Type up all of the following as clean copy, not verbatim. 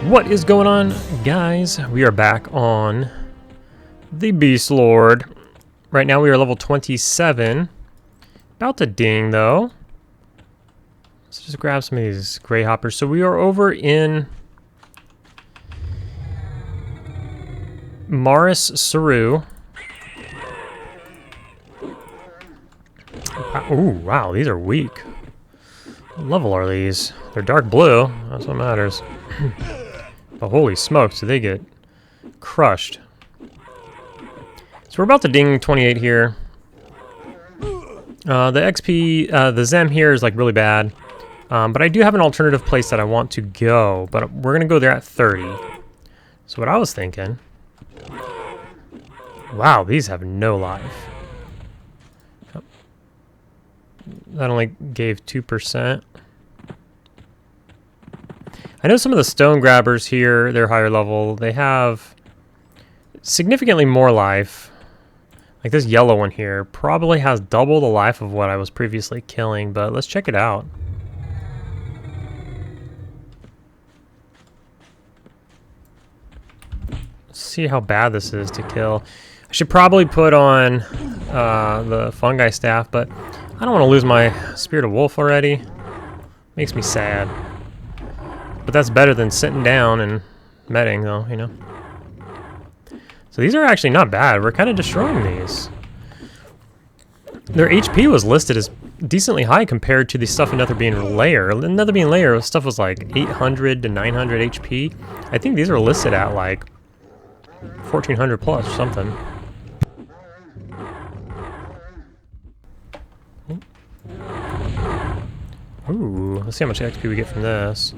What is going on, guys? We are back on the Beastlord. Right now we are level 27. About to ding, though. Let's just grab some of these gray hoppers. So we are over in Marus Seru. Ooh, wow, these are weak. What level are these? They're dark blue. That's what matters. But holy smokes, do they get crushed. So we're about to ding 28 here. The XP, the Zem here is like really bad. But I do have an alternative place that I want to go. But we're going to go there at 30. So what I was thinking... Wow, these have no life. That only gave 2%. I know some of the stone grabbers here, they're higher level. They have significantly more life. Like this yellow one here probably has double the life of what I was previously killing, but let's check it out. Let's see how bad this is to kill. I should probably put on the fungi staff, but I don't want to lose my Spirit of Wolf already. Makes me sad. But that's better than sitting down and medding, though, you know. So these are actually not bad. We're kind of destroying these. Their HP was listed as decently high compared to the stuff in Netherbean Lair. In Netherbean Lair, stuff was like 800 to 900 HP. I think these are listed at like 1400 plus or something. Ooh, let's see how much XP we get from this.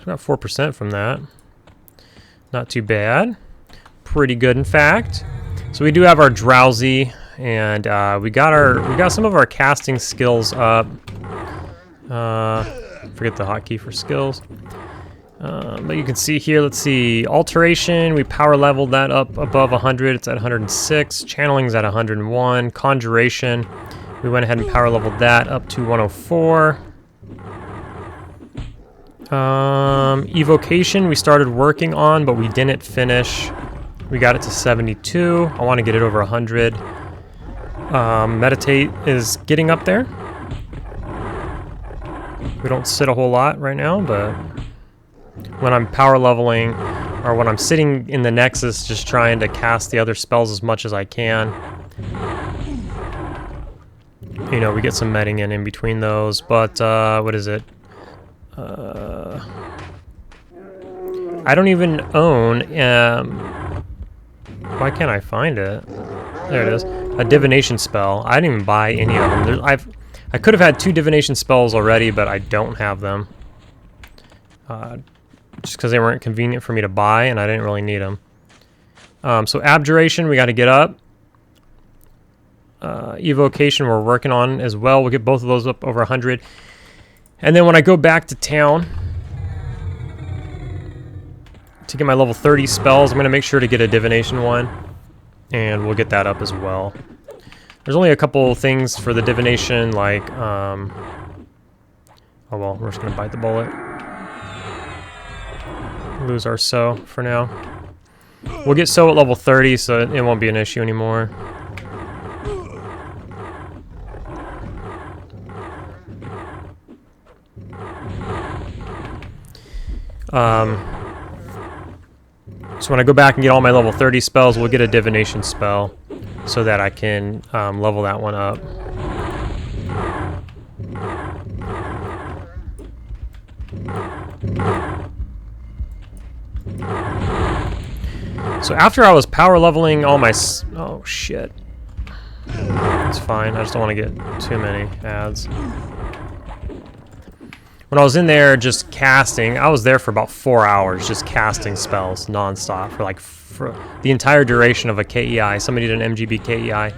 About 4% from that. Not too bad. Pretty good, in fact. So we do have our drowsy, and we got some of our casting skills up. Forget the hotkey for skills. But you can see here, let's see, alteration, we power leveled that up above 100, it's at 106, channeling's at 101, conjuration, we went ahead and power leveled that up to 104. Evocation we started working on, but we didn't finish. We got it to 72, I want to get it over 100. Meditate is getting up there. We don't sit a whole lot right now, but when I'm power leveling, or when I'm sitting in the Nexus just trying to cast the other spells as much as I can, you know, we get some medding in between those. But what is it? I don't even own why can't I find it? There it is. A divination spell. I didn't even buy any of them. I could have had 2 divination spells already, but I don't have them. Just because they weren't convenient for me to buy, and I didn't really need them. So abjuration, we got to get up. Evocation, we're working on as well. We'll get both of those up over 100. And then when I go back to town to get my level 30 spells, I'm going to make sure to get a divination one, and we'll get that up as well. There's only a couple things for the divination, like, oh well, we're just going to bite the bullet. Lose our Sew for now. We'll get Sew at level 30, so it won't be an issue anymore. So when I go back and get all my level 30 spells, we'll get a divination spell so that I can level that one up. So after I was power leveling all my... Oh, shit. It's fine. I just don't want to get too many ads. When I was in there just casting, I was there for about 4 hours just casting spells non-stop for the entire duration of a KEI. Somebody did an MGB KEI,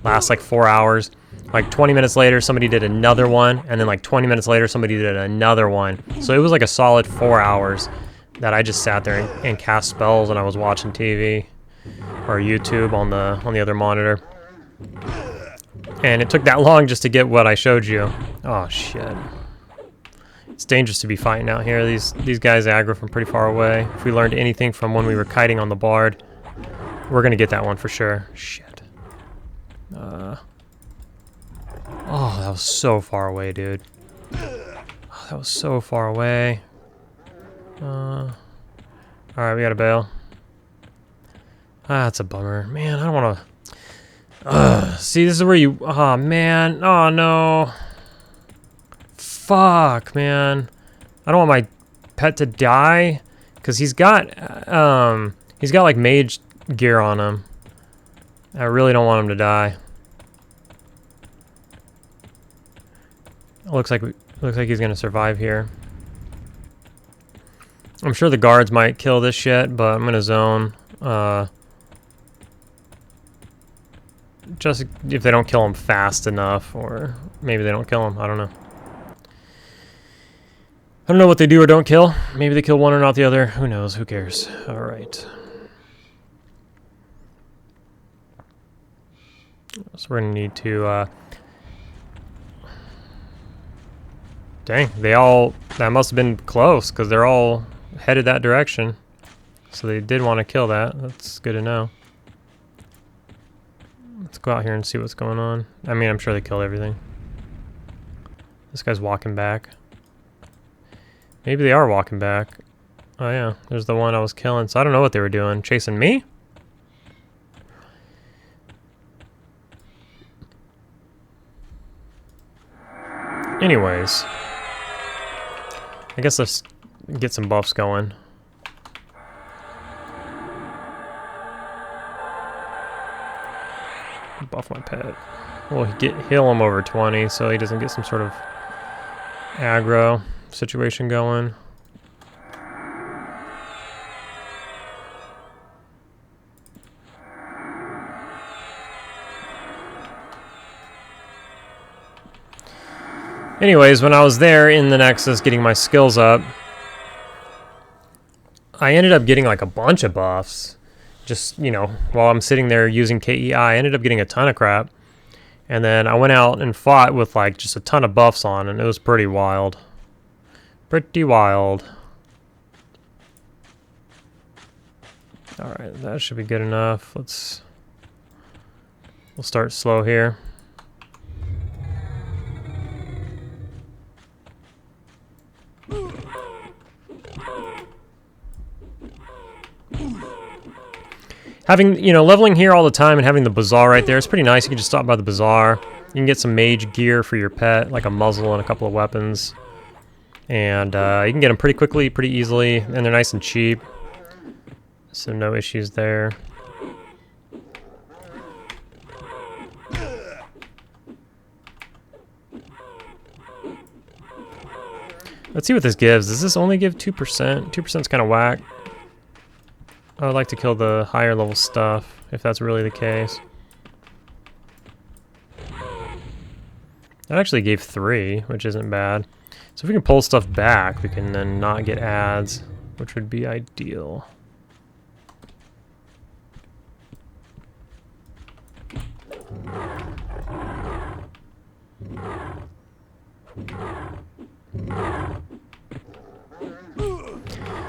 lasts like 4 hours. Like 20 minutes later, somebody did another one, and then like 20 minutes later, somebody did another one. So it was like a solid 4 hours that I just sat there and cast spells, and I was watching TV or YouTube on the other monitor. And it took that long just to get what I showed you. Oh, shit. It's dangerous to be fighting out here. These guys aggro from pretty far away. If we learned anything from when we were kiting on the Bard, we're going to get that one for sure. Shit. Oh, that was so far away, dude. Oh, that was so far away. Alright, we got to bail. Ah, that's a bummer. Man, I don't want to... see, this is where you... Oh, man. Oh, no. Fuck, man. I don't want my pet to die. Because he's got like mage gear on him. I really don't want him to die. Looks like he's gonna survive here. I'm sure the guards might kill this shit, but I'm gonna zone. Just if they don't kill him fast enough, or maybe they don't kill him. I don't know. I don't know what they do or don't kill. Maybe they kill one or not the other. Who knows? Who cares? All right. So we're gonna need to. Dang, that must have been close because they're all headed that direction. So they did want to kill that. That's good to know. Let's go out here and see what's going on. I mean, I'm sure they killed everything. This guy's walking back. Maybe they are walking back. Oh yeah, there's the one I was killing. So I don't know what they were doing. Chasing me? Anyways. I guess let's get some buffs going. Buff my pet. We'll heal him over 20 so he doesn't get some sort of aggro situation going. Anyways, when I was there in the Nexus getting my skills up, I ended up getting like a bunch of buffs. Just, you know, while I'm sitting there using KEI, I ended up getting a ton of crap. And then I went out and fought with like just a ton of buffs on, and it was pretty wild. Pretty wild. Alright, that should be good enough. We'll start slow here. Having, you know, leveling here all the time and having the bazaar right there, it's pretty nice. You can just stop by the bazaar. You can get some mage gear for your pet, like a muzzle and a couple of weapons. And you can get them pretty quickly, pretty easily, and they're nice and cheap. So no issues there. Let's see what this gives. Does this only give 2%? 2% is kind of whack. I would like to kill the higher level stuff, if that's really the case. That actually gave 3, which isn't bad. So if we can pull stuff back, we can then not get ads, which would be ideal.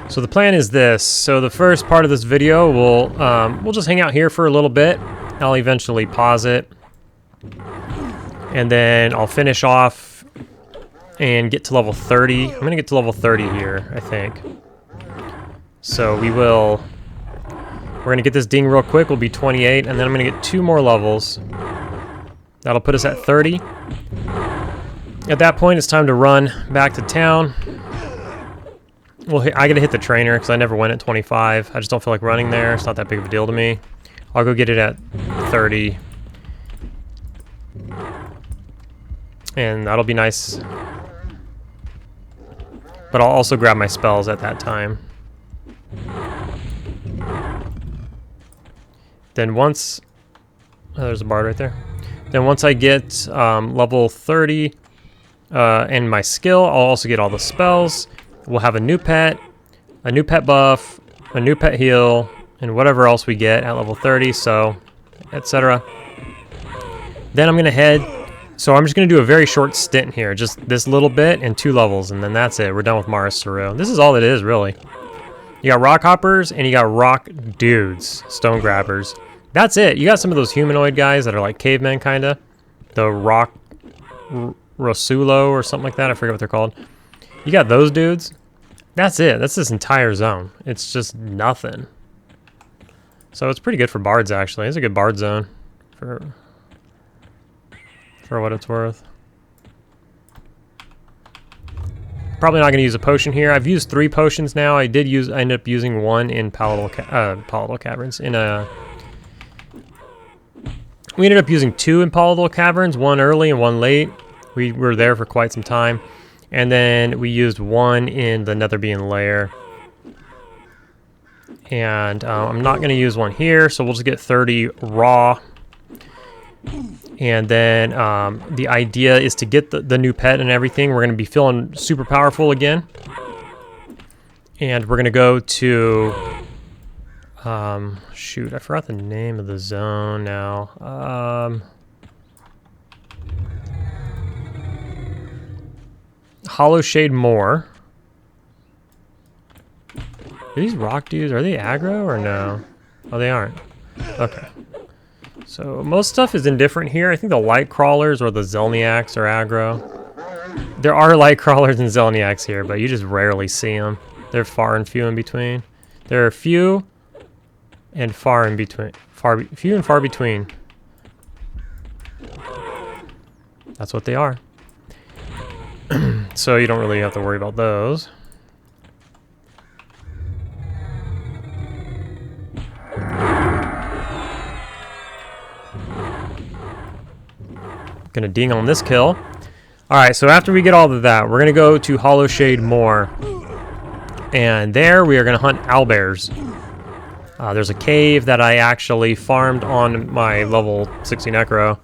So the plan is this. So the first part of this video, we'll just hang out here for a little bit. I'll eventually pause it. And then I'll finish off and get to level 30. I'm going to get to level 30 here, I think. So we're going to get this ding real quick. We'll be 28, and then I'm going to get 2 more levels. That'll put us at 30. At that point, it's time to run back to town. Well, I gotta hit the trainer because I never went at 25. I just don't feel like running there. It's not that big of a deal to me. I'll go get it at 30. And that'll be nice. But I'll also grab my spells at that time. Then once... Oh, there's a bard right there. Then once I get level 30 and my skill, I'll also get all the spells. We'll have a new pet buff, a new pet heal, and whatever else we get at level 30, so, etc. Then I'm going to head... So I'm just going to do a very short stint here. Just this little bit and 2 levels, and then that's it. We're done with Marus Seru. This is all it is, really. You got rock hoppers, and you got rock dudes. Stone grabbers. That's it. You got some of those humanoid guys that are like cavemen, kind of. The rock... Rosulo or something like that. I forget what they're called. You got those dudes. That's it. That's this entire zone. It's just nothing. So it's pretty good for bards, actually. It's a good bard zone for what it's worth. Probably not going to use a potion here. I've used 3 potions now. I ended up using 1 in Palatal Caverns. We ended up using 2 in Palatal Caverns, 1 early and 1 late. We were there for quite some time. And then we used 1 in the Netherbean Lair. And I'm not going to use 1 here, so we'll just get 30 raw. And then the idea is to get the new pet and everything. We're going to be feeling super powerful again. And we're going to go to... shoot, I forgot the name of the zone now. Hollowshade Moor. Are these rock dudes, are they aggro or no? Oh, they aren't. Okay. So most stuff is indifferent here. I think the light crawlers or the Zelniaks are aggro. There are light crawlers and Zelniaks here, but you just rarely see them. They're far and few in between. There are few and far in between. Few and far between. That's what they are. So you don't really have to worry about those. Gonna ding on this kill. Alright, so after we get all of that, we're gonna go to Hollowshade Moor. And there we are gonna hunt owlbears. There's a cave that I actually farmed on my level 60 Necro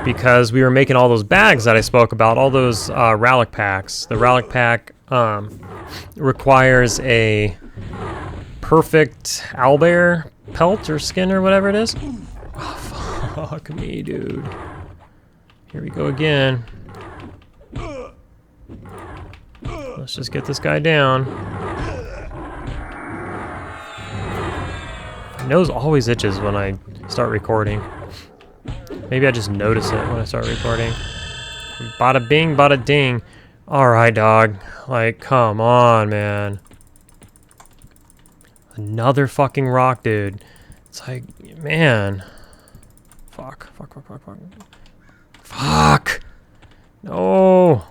because we were making all those bags that I spoke about, all those relic packs. The relic pack requires a perfect owlbear pelt or skin or whatever it is. Oh, fuck me, dude. Here we go again. Let's just get this guy down. My nose always itches when I start recording. Maybe I just notice it when I start recording. Bada bing, bada ding. Alright, dog. Like, come on, man. Another fucking rock, dude. It's like, man. Fuck. Fuck! No!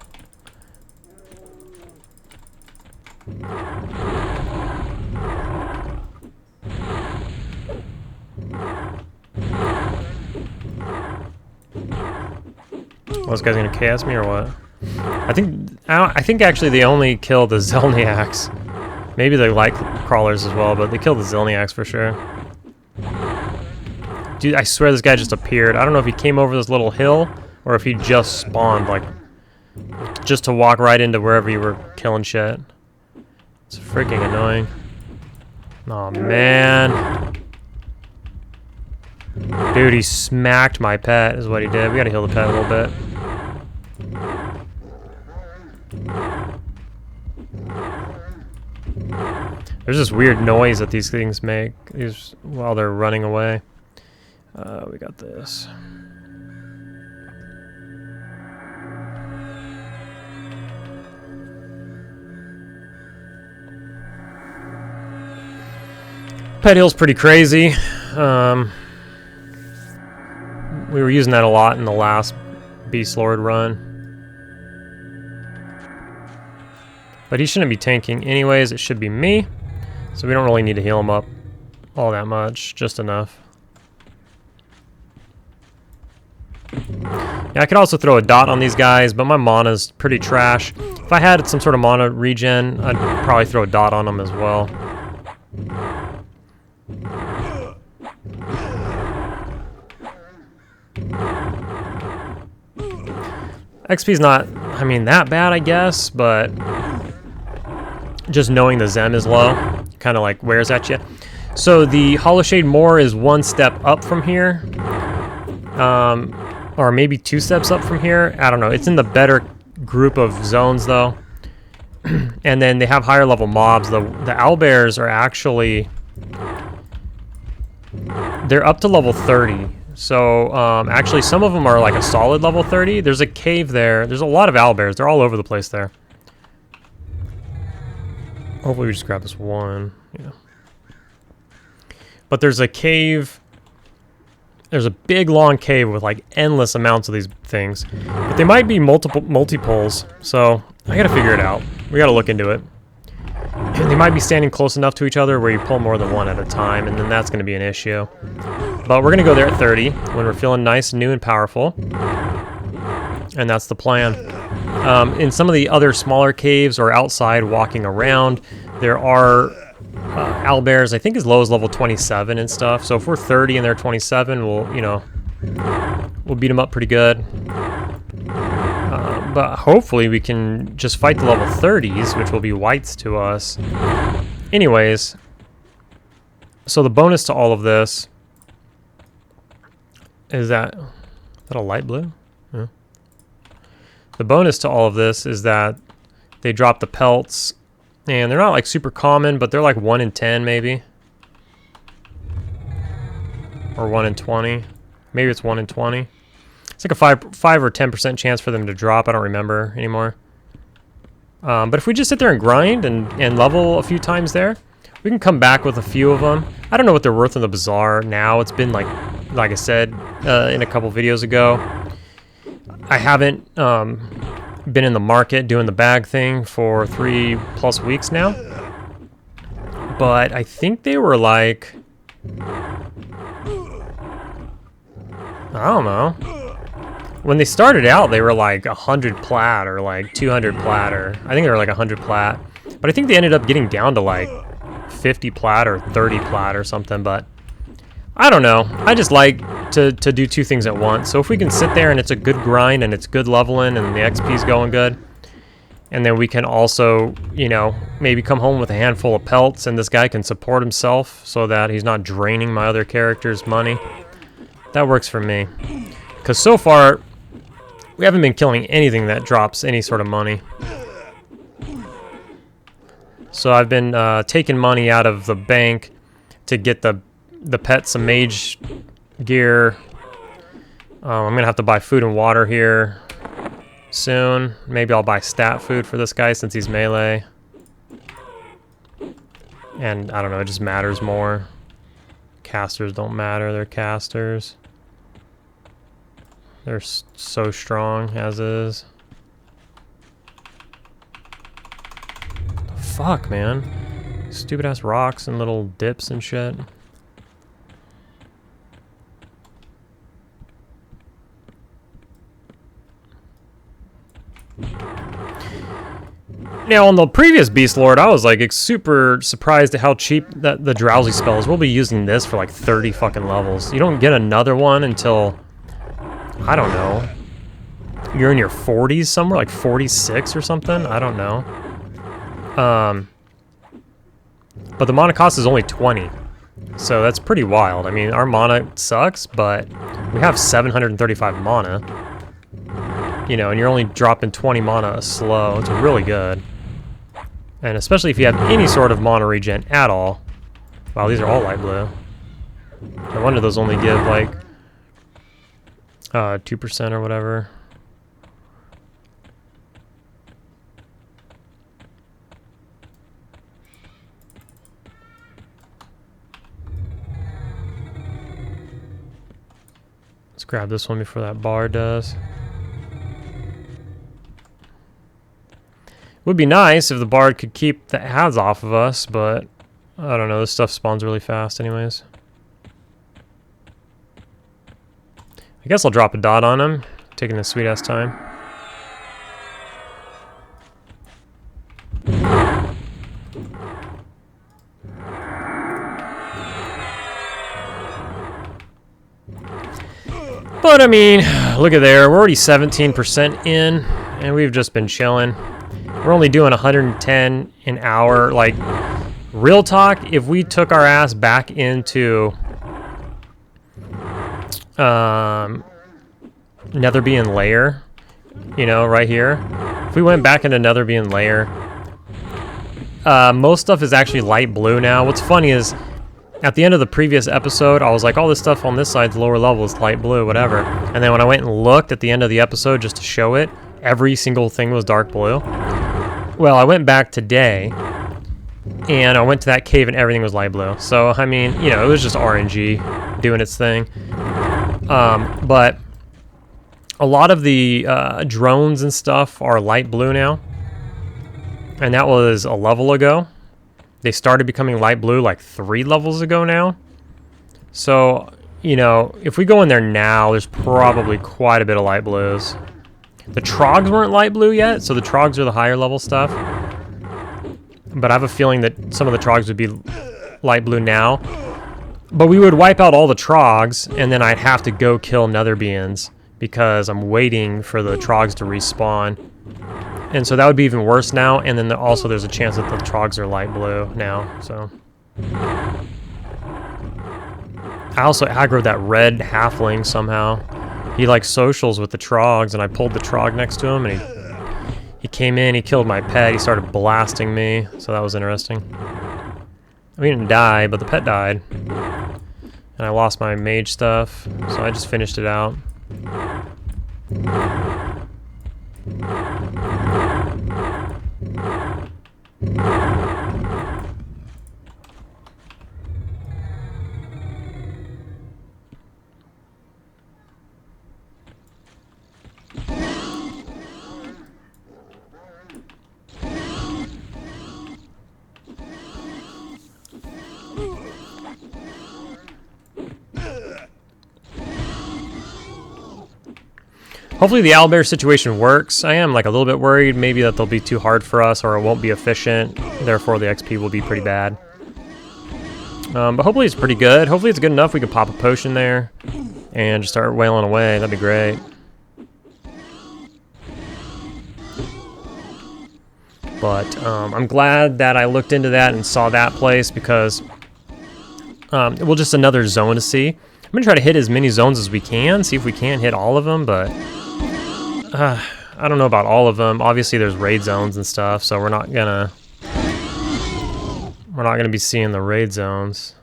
Those guys gonna chaos me or what? I think actually they only kill the Zelniaks. Maybe they like crawlers as well, but they kill the Zelniaks for sure. Dude, I swear this guy just appeared. I don't know if he came over this little hill or if he just spawned, like, just to walk right into wherever you were killing shit. It's freaking annoying. Oh man. Dude, he smacked my pet is what he did. We gotta heal the pet a little bit. There's this weird noise that these things make while they're running away. We got this. Pet heal's pretty crazy. We were using that a lot in the last Beastlord run. But he shouldn't be tanking anyways, it should be me. So we don't really need to heal him up all that much, just enough. Yeah, I could also throw a dot on these guys, but my mana's pretty trash. If I had some sort of mana regen, I'd probably throw a dot on them as well. XP's not, I mean, that bad, I guess, but just knowing the Zem is low kind of like wears at you. So the Hollowshade Moor is one step up from here. Or maybe 2 steps up from here. I don't know. It's in the better group of zones, though. And then they have higher level mobs. The owlbears are actually... They're up to level 30. So, actually, some of them are like a solid level 30. There's a cave there. There's a lot of owlbears. They're all over the place there. Hopefully we just grab this one. Yeah. But there's a cave... There's a big, long cave with, like, endless amounts of these things. But they might be multiples, so I gotta figure it out. We gotta look into it. And they might be standing close enough to each other where you pull more than one at a time, and then that's gonna be an issue. But we're gonna go there at 30, when we're feeling nice, new, and powerful. And that's the plan. In some of the other smaller caves or outside walking around, there are... owlbears, I think, as low as level 27 and stuff. So if we're 30 and they're 27, we'll, you know, we'll beat them up pretty good. But hopefully we can just fight the level 30s, which will be whites to us. Anyways, so the bonus to all of this is that a light blue? Yeah. The bonus to all of this is that they drop the pelts. And they're not like super common, but they're like 1 in 10 maybe. Or 1 in 20. Maybe it's 1 in 20. It's like a 5 or 10% chance for them to drop. I don't remember anymore. But if we just sit there and grind and level a few times there, we can come back with a few of them. I don't know what they're worth in the bazaar now. It's been like I said in a couple videos ago. I haven't... been in the market doing the bag thing for 3+ weeks now, but I think they were like, I don't know, when they started out they were like 100 plat or like 200 plat, or I think they were like 100 plat, but I think they ended up getting down to like 50 plat or 30 plat or something. But I don't know, I just like to do 2 things at once. So if we can sit there and it's a good grind and it's good leveling and the XP's going good, and then we can also, you know, maybe come home with a handful of pelts and this guy can support himself so that he's not draining my other character's money, that works for me. Because so far, we haven't been killing anything that drops any sort of money. So I've been taking money out of the bank to get the pet some mage gear. I'm gonna have to buy food and water here soon. Maybe I'll buy stat food for this guy since he's melee. And I don't know, it just matters more. Casters don't matter, they're casters. They're so strong as is. Fuck, man. Stupid ass rocks and little dips and shit. Now, on the previous Beastlord, I was like super surprised at how cheap that the drowsy spell is. We'll be using this for like 30 fucking levels. You don't get another one until, I don't know, you're in your 40s somewhere, like 46 or something. I don't know. But the mana cost is only 20, so that's pretty wild. I mean, our mana sucks, but we have 735 mana. You know, and you're only dropping 20 mana slow. It's really good. And especially if you have any sort of mana regen at all. Wow, these are all light blue. No wonder those only give like 2% or whatever. Let's grab this one before that bar does. Would be nice if the bard could keep the ads off of us, but I don't know, this stuff spawns really fast anyways. I guess I'll drop a dot on him, taking the sweet ass time. But I mean, look at there, we're already 17% in, and we've just been chilling. We're only doing 110 an hour. Like, real talk, if we took our ass back into Nether being layer, you know, right here. If we went back into Nether being layer, most stuff is actually light blue now. What's funny is, at the end of the previous episode, I was like, all this stuff on this side's lower level is light blue, whatever. And then when I went and looked at the end of the episode just to show it, every single thing was dark blue. Well, I went back today, and I went to that cave and everything was light blue. So, I mean, you know, it was just RNG doing its thing. But a lot of the drones and stuff are light blue now. And that was a level ago. They started becoming light blue like 3 levels ago now. So, you know, if we go in there now, there's probably quite a bit of light blues. The trogs weren't light blue yet, so the trogs are the higher level stuff. But I have a feeling that some of the trogs would be light blue now. But we would wipe out all the trogs, and then I'd have to go kill nether beings because I'm waiting for the trogs to respawn. And so that would be even worse now, and then also there's a chance that the trogs are light blue now, so. I also aggroed that red halfling somehow. He like socials with the trogs, and I pulled the trog next to him, and he came in, he killed my pet, he started blasting me, so that was interesting. We didn't die, but the pet died. And I lost my mage stuff, so I just finished it out. Hopefully the owlbear situation works. I am like a little bit worried maybe that they'll be too hard for us or it won't be efficient. Therefore the XP will be pretty bad. But hopefully it's pretty good. Hopefully it's good enough we can pop a potion there and just start wailing away. That'd be great. But I'm glad that I looked into that and saw that place because well, just another zone to see. I'm going to try to hit as many zones as we can, see if we can't hit all of them, but I don't know about all of them. Obviously there's raid zones and stuff, so we're not gonna be seeing the raid zones.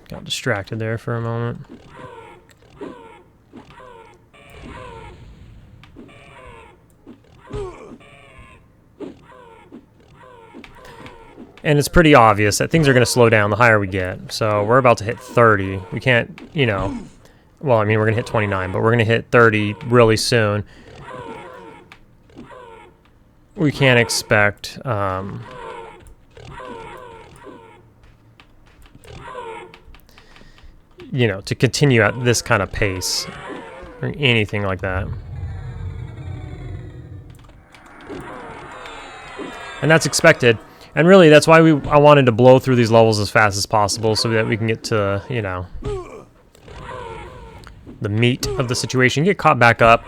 Got distracted there for a moment. And it's pretty obvious that things are going to slow down the higher we get. So we're about to hit 30. We can't, you know, well, I mean, we're going to hit 29, but we're going to hit 30 really soon. We can't expect, you know, to continue at this kind of pace or anything like that. And that's expected. And really, that's why I wanted to blow through these levels as fast as possible so that we can get to, you know, the meat of the situation. Get caught back up.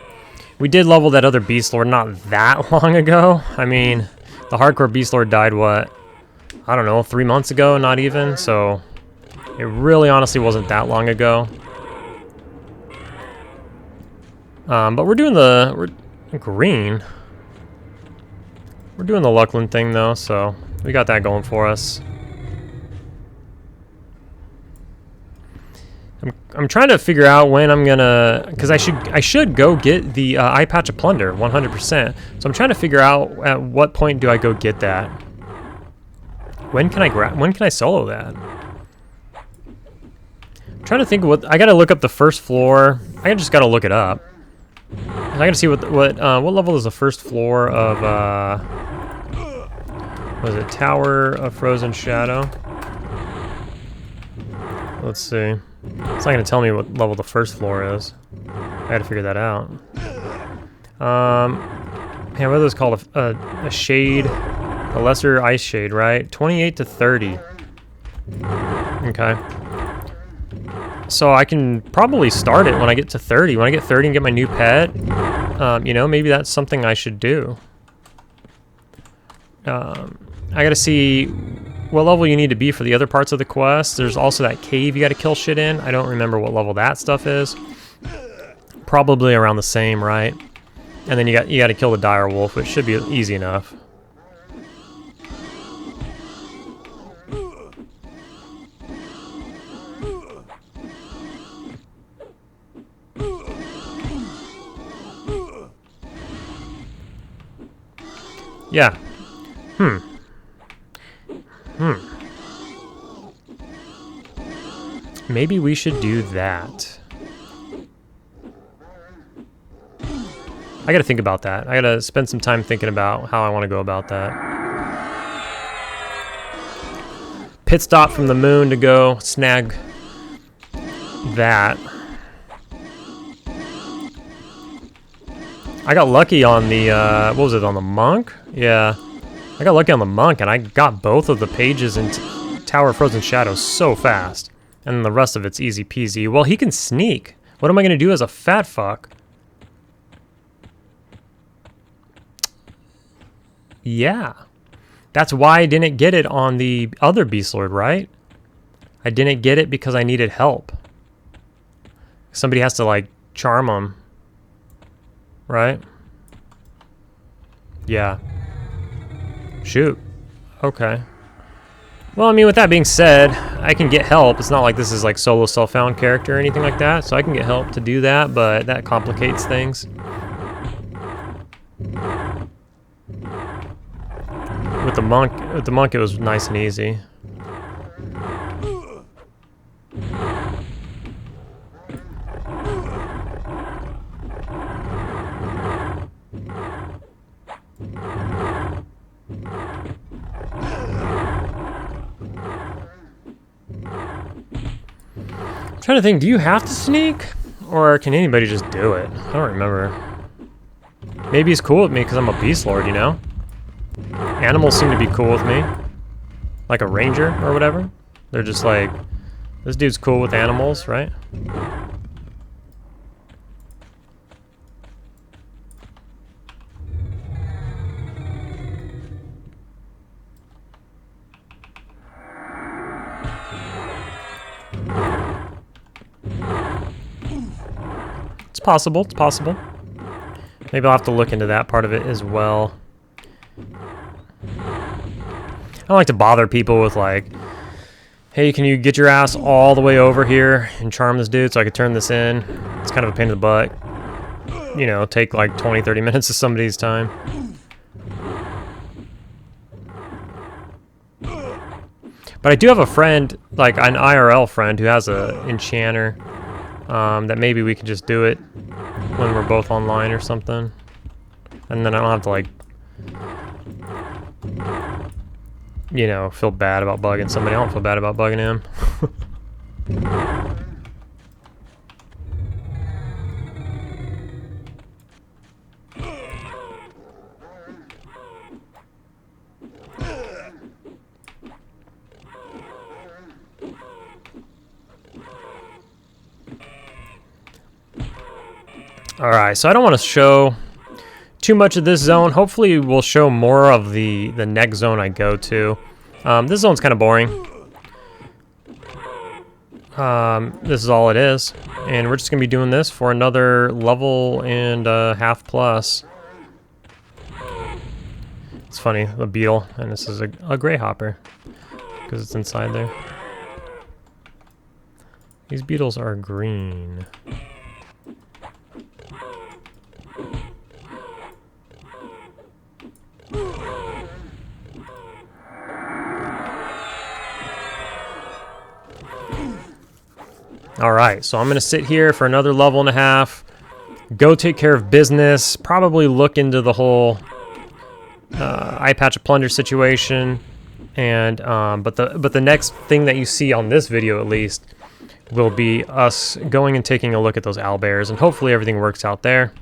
We did level that other Beastlord not that long ago. I mean, the hardcore Beastlord died, what? I don't know, 3 months ago, not even. So it really honestly wasn't that long ago. But we're doing we're green. We're doing the Luclin thing though, so we got that going for us. I'm trying to figure out when I'm gonna, because I should go get the eye patch of plunder 100%. So I'm trying to figure out at what point do I go get that. When can I solo that? I'm trying to think of what I gotta look up the first floor. I just gotta look it up. I gotta see what level is the first floor of what is it, Tower of Frozen Shadow? Let's see. It's not going to tell me what level the first floor is. I got to figure that out. Man, what are those called? A shade, a lesser ice shade, right? 28 to 30. Okay. So I can probably start it when I get to 30. When I get 30 and get my new pet, you know, maybe that's something I should do. I gotta see what level you need to be for the other parts of the quest. There's also that cave you gotta kill shit in. I don't remember what level that stuff is. Probably around the same, right? And then you gotta kill the dire wolf, which should be easy enough. Yeah. Maybe we should do that. I gotta think about that. I gotta spend some time thinking about how I want to go about that. Pit stop from the moon to go snag that. I got lucky on the, what was it, on the monk? Yeah. I got lucky on the monk, and I got both of the pages in Tower of Frozen Shadows so fast. And the rest of it's easy peasy. Well, he can sneak. What am I going to do as a fat fuck? Yeah. That's why I didn't get it on the other Beastlord, right? I didn't get it because I needed help. Somebody has to, like, charm him. Right? Yeah. Shoot. Okay. Well, I mean, with that being said, I can get help. It's not like this is like solo self-found character or anything like that, so I can get help to do that, but that complicates things. With the monk it was nice and easy. I'm trying to think, do you have to sneak? Or can anybody just do it? I don't remember. Maybe he's cool with me because I'm a Beastlord, you know? Animals seem to be cool with me. Like a ranger or whatever. They're just like, this dude's cool with animals, right? It's possible, it's possible. Maybe I'll have to look into that part of it as well. I don't like to bother people with like, hey, can you get your ass all the way over here and charm this dude so I could turn this in? It's kind of a pain in the butt. You know, take like 20, 30 minutes of somebody's time. But I do have a friend, like an IRL friend, who has a enchanter that maybe we could just do it when we're both online or something. And then I don't have to like, you know, feel bad about bugging somebody. I don't feel bad about bugging him. Alright, so I don't want to show too much of this zone. Hopefully we'll show more of the next zone I go to. This zone's kind of boring. This is all it is. And we're just going to be doing this for another level and half plus. It's funny, the beetle, and this is a gray hopper because it's inside there. These beetles are green. Alright, so I'm going to sit here for another level and a half, go take care of business, probably look into the whole eye patch of plunder situation, and but the next thing that you see on this video at least will be us going and taking a look at those owlbears, and hopefully everything works out there.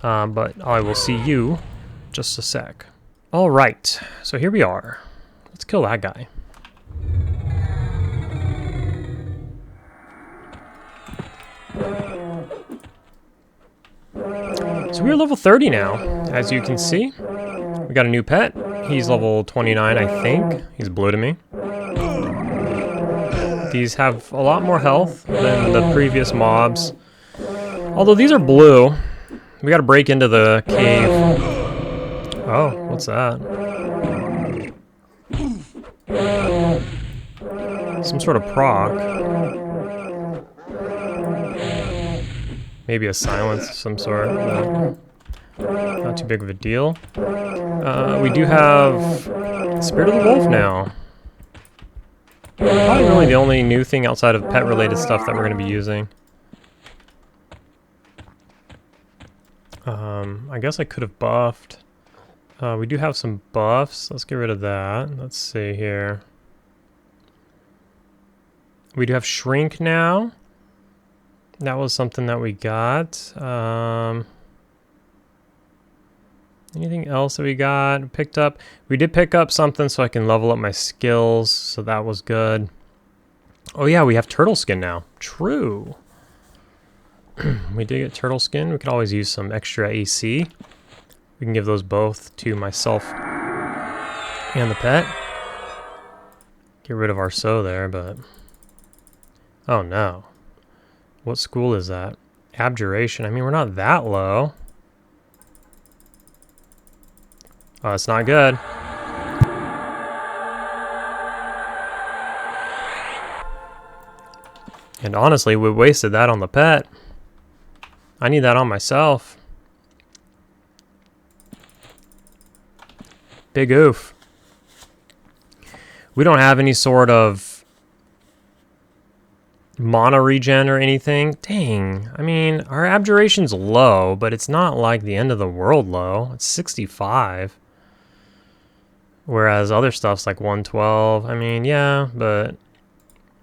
But I will see you just a sec. All right, so here we are. Let's kill that guy. So we're level 30 now, as you can see. We got a new pet. He's level 29, I think. He's blue to me. These have a lot more health than the previous mobs. Although these are blue. We gotta break into the cave. Oh, what's that? Some sort of proc. Maybe a silence of some sort. Not too big of a deal. We do have Spirit of the Wolf now. Probably really the only new thing outside of pet-related stuff that we're going to be using. I guess I could have buffed. We do have some buffs. Let's get rid of that. Let's see here. We do have Shrink now. That was something that we got. Anything else that we got? Picked up? We did pick up something so I can level up my skills, so that was good. Oh yeah, we have turtle skin now. True. We did get turtle skin. We could always use some extra AC. We can give those both to myself and the pet. Get rid of our so there, but... Oh no. What school is that? Abjuration. I mean, we're not that low. Oh, it's not good. And honestly, we wasted that on the pet. I need that on myself. Big oof. We don't have any sort of mana regen or anything. Dang. I mean, our abjuration's low, but it's not like the end of the world low. It's 65. Whereas other stuff's like 112. I mean, yeah, but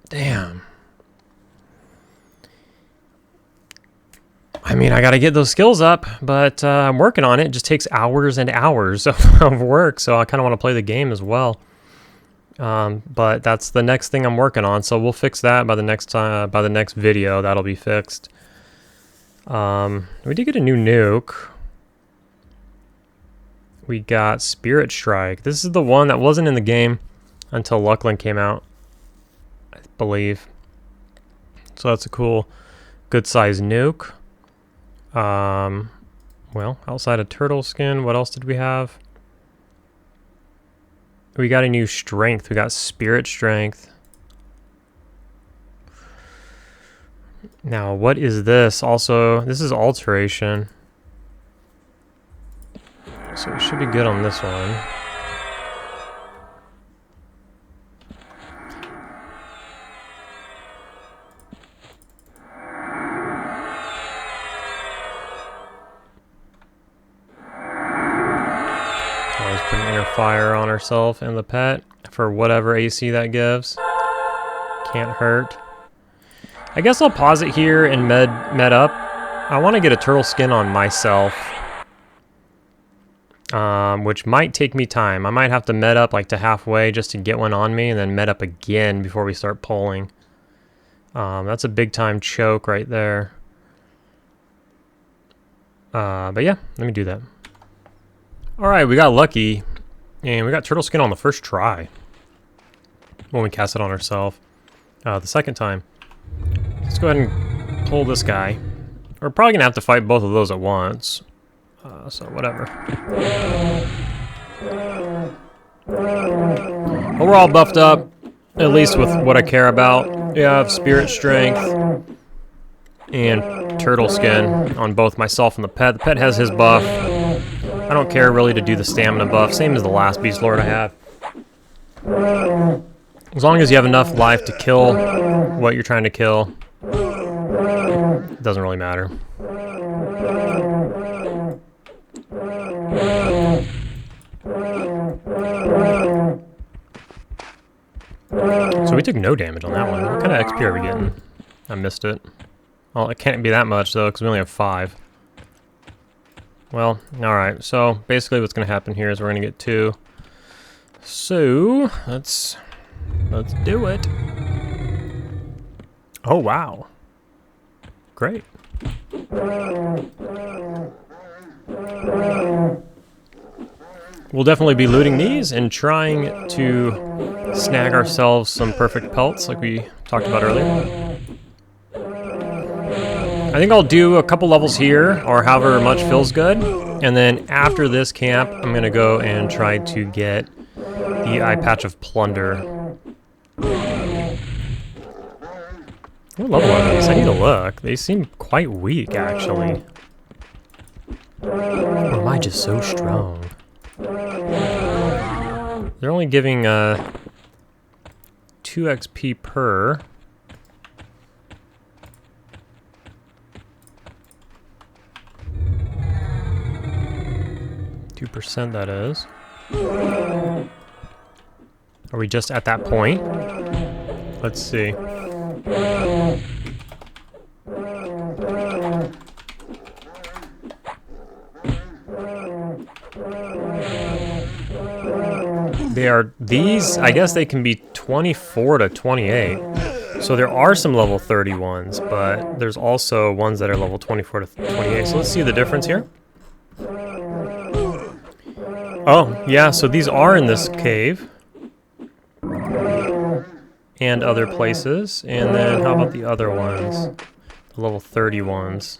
damn. I mean, I gotta get those skills up, but I'm working on it. It just takes hours and hours of work, so I kind of want to play the game as well. But that's the next thing I'm working on, so we'll fix that by the next video. That'll be fixed. We did get a new nuke. We got Spirit Strike. This is the one that wasn't in the game until Luclin came out, I believe. So that's a cool, good size nuke. Well, outside of turtle skin, what else did we have? We got a new strength. We got Spirit Strength. Now, what is this? Also, this is Alteration. So we should be good on this one. Always put an inner fire on herself and the pet for whatever AC that gives. Can't hurt. I guess I'll pause it here and med up. I want to get a turtle skin on myself. Which might take me time. I might have to med up like to halfway just to get one on me and then med up again before we start pulling. That's a big time choke right there. But yeah, let me do that. Alright, we got lucky and we got turtle skin on the first try when we cast it on ourselves. The second time. Let's go ahead and pull this guy. We're probably gonna have to fight both of those at once. So whatever. But we're all buffed up, at least with what I care about. Yeah, I have Spirit Strength and Turtle Skin on both myself and the pet. The pet has his buff. I don't care really to do the stamina buff, same as the last Beastlord I had. As long as you have enough life to kill what you're trying to kill, it doesn't really matter. So we took no damage on that one. What kind of XP are we getting? I missed it. Well, it can't be that much though, because we only have 5. Well, alright. So, basically what's going to happen here is we're going to get 2. So, let's do it. Oh, wow. Great. We'll definitely be looting these and trying to snag ourselves some perfect pelts like we talked about earlier. I think I'll do a couple levels here, or however much feels good, and then after this camp, I'm going to go and try to get the eye patch of plunder. What level are these? I need to look. They seem quite weak, actually. Or am I just so strong? They're only giving 2 XP per. %, that is. Are we just at that point? Let's see. These, I guess they can be 24 to 28. So there are some level 30 ones, but there's also ones that are level 24 to 28. So let's see the difference here. Oh, yeah, so these are in this cave. And other places. And then how about the other ones? The level 30 ones.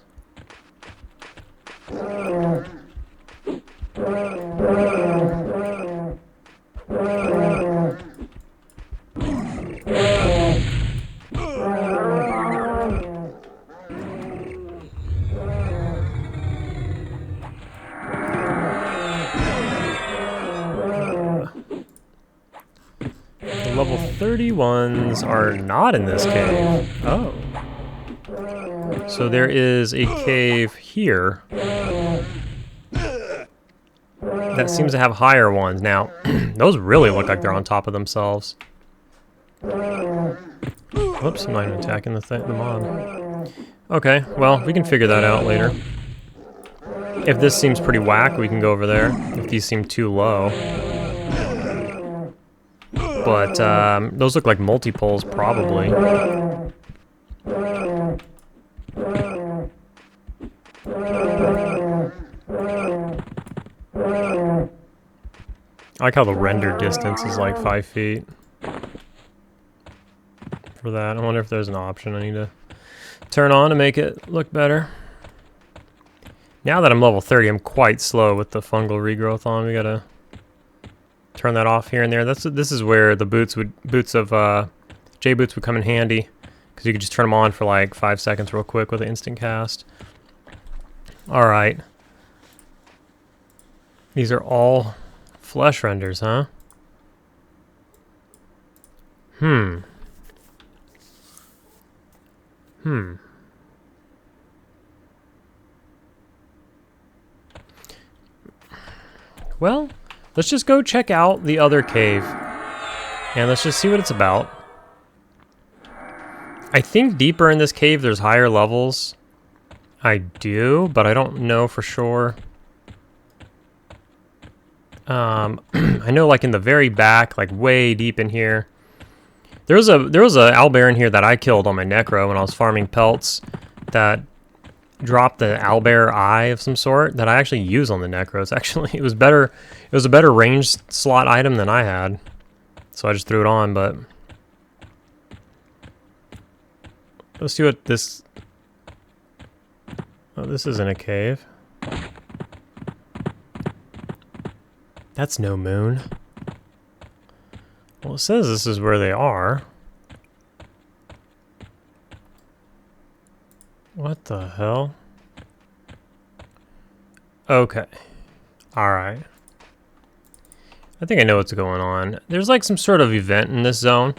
Level 30 ones are not in this cave. Oh. So there is a cave here that seems to have higher ones. Now, those really look like they're on top of themselves. Whoops, I'm not even attacking the mob. Okay, well, we can figure that out later. If this seems pretty whack, we can go over there. If these seem too low. But those look like multi-poles, probably. I like how the render distance is like 5 feet. For that, I wonder if there's an option I need to turn on to make it look better. Now that I'm level 30, I'm quite slow with the fungal regrowth on. We gotta turn that off here and there. This is where the boots of J boots would come in handy, because you could just turn them on for like 5 seconds real quick with an instant cast. All right, these are all flesh renders, huh? Well, let's just go check out the other cave, and let's just see what it's about. I think deeper in this cave there's higher levels. I do, but I don't know for sure. I know, like in the very back, like way deep in here, there was a owlbear in here that I killed on my necro when I was farming pelts. That dropped the owlbear eye of some sort that I actually use on the necros. Actually, it was better. It was a better ranged slot item than I had, so I just threw it on. But let's see what this. Oh, this isn't a cave. That's no moon. Well, it says this is where they are. What the hell? Okay. Alright. I think I know what's going on. There's like some sort of event in this zone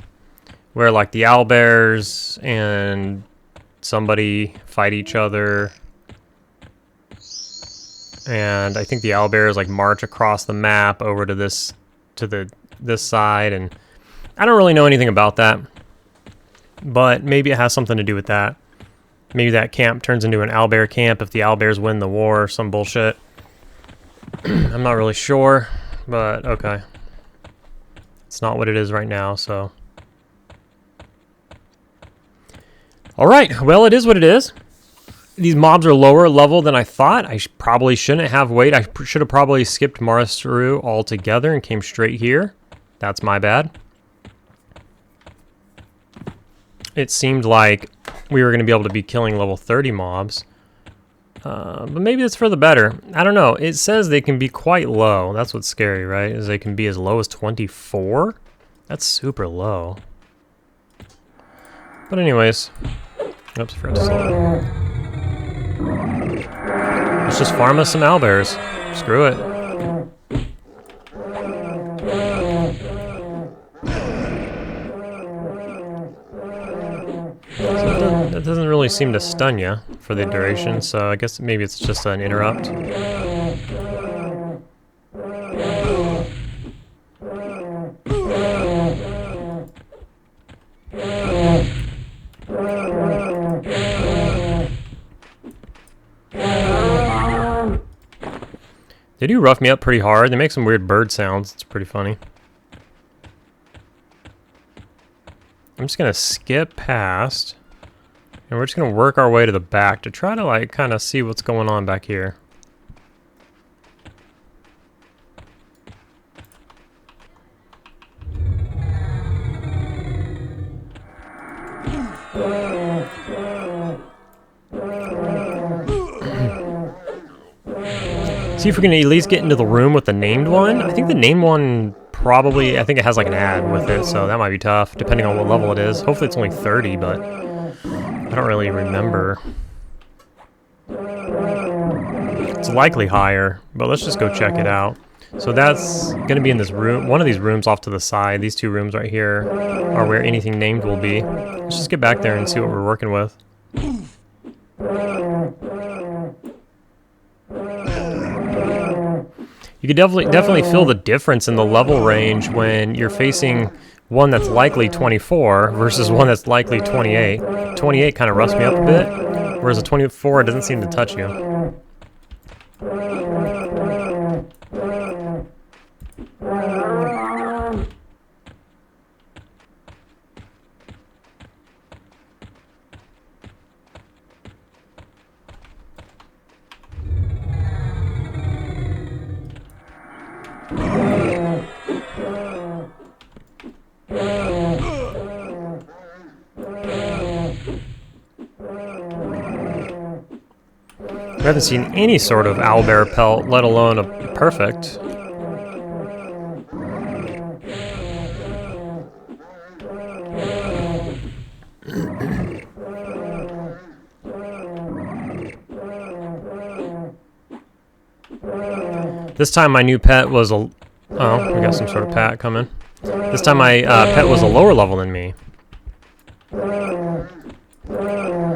where like the owlbears and somebody fight each other. And I think the owlbears like march across the map over to this side, and I don't really know anything about that. But maybe it has something to do with that. Maybe that camp turns into an owlbear camp if the owlbears win the war or some bullshit. I'm not really sure, but okay. It's not what it is right now, so. Alright, well, it is what it is. These mobs are lower level than I thought. I probably shouldn't have waited. I should have probably skipped Marus Seru altogether and came straight here. That's my bad. It seemed like we were going to be able to be killing level 30 mobs. But maybe it's for the better. I don't know. It says they can be quite low. That's what's scary, right? Is they can be as low as 24? That's super low. But anyways. Oops, forgot to slow. Let's just farm us some owlbears. Screw it. So that doesn't really seem to stun you for the duration, so I guess maybe it's just an interrupt. They do rough me up pretty hard. They make some weird bird sounds. It's pretty funny. I'm just going to skip past. And we're just going to work our way to the back to try to, like, kind of see what's going on back here. See if we can at least get into the room with the named one. I think the named one probably, I think it has like an ad with it, so that might be tough, depending on what level it is. Hopefully it's only 30, but I don't really remember. It's likely higher, but let's just go check it out. So that's going to be in this room, one of these rooms off to the side. These two rooms right here are where anything named will be. Let's just get back there and see what we're working with. You can definitely feel the difference in the level range when you're facing one that's likely 24 versus one that's likely 28. 28 kind of roughs me up a bit, whereas a 24 doesn't seem to touch you. I haven't seen any sort of owlbear pelt, let alone a perfect. This time my new pet was a... Oh, we got some sort of pat coming. This time my pet was a lower level than me.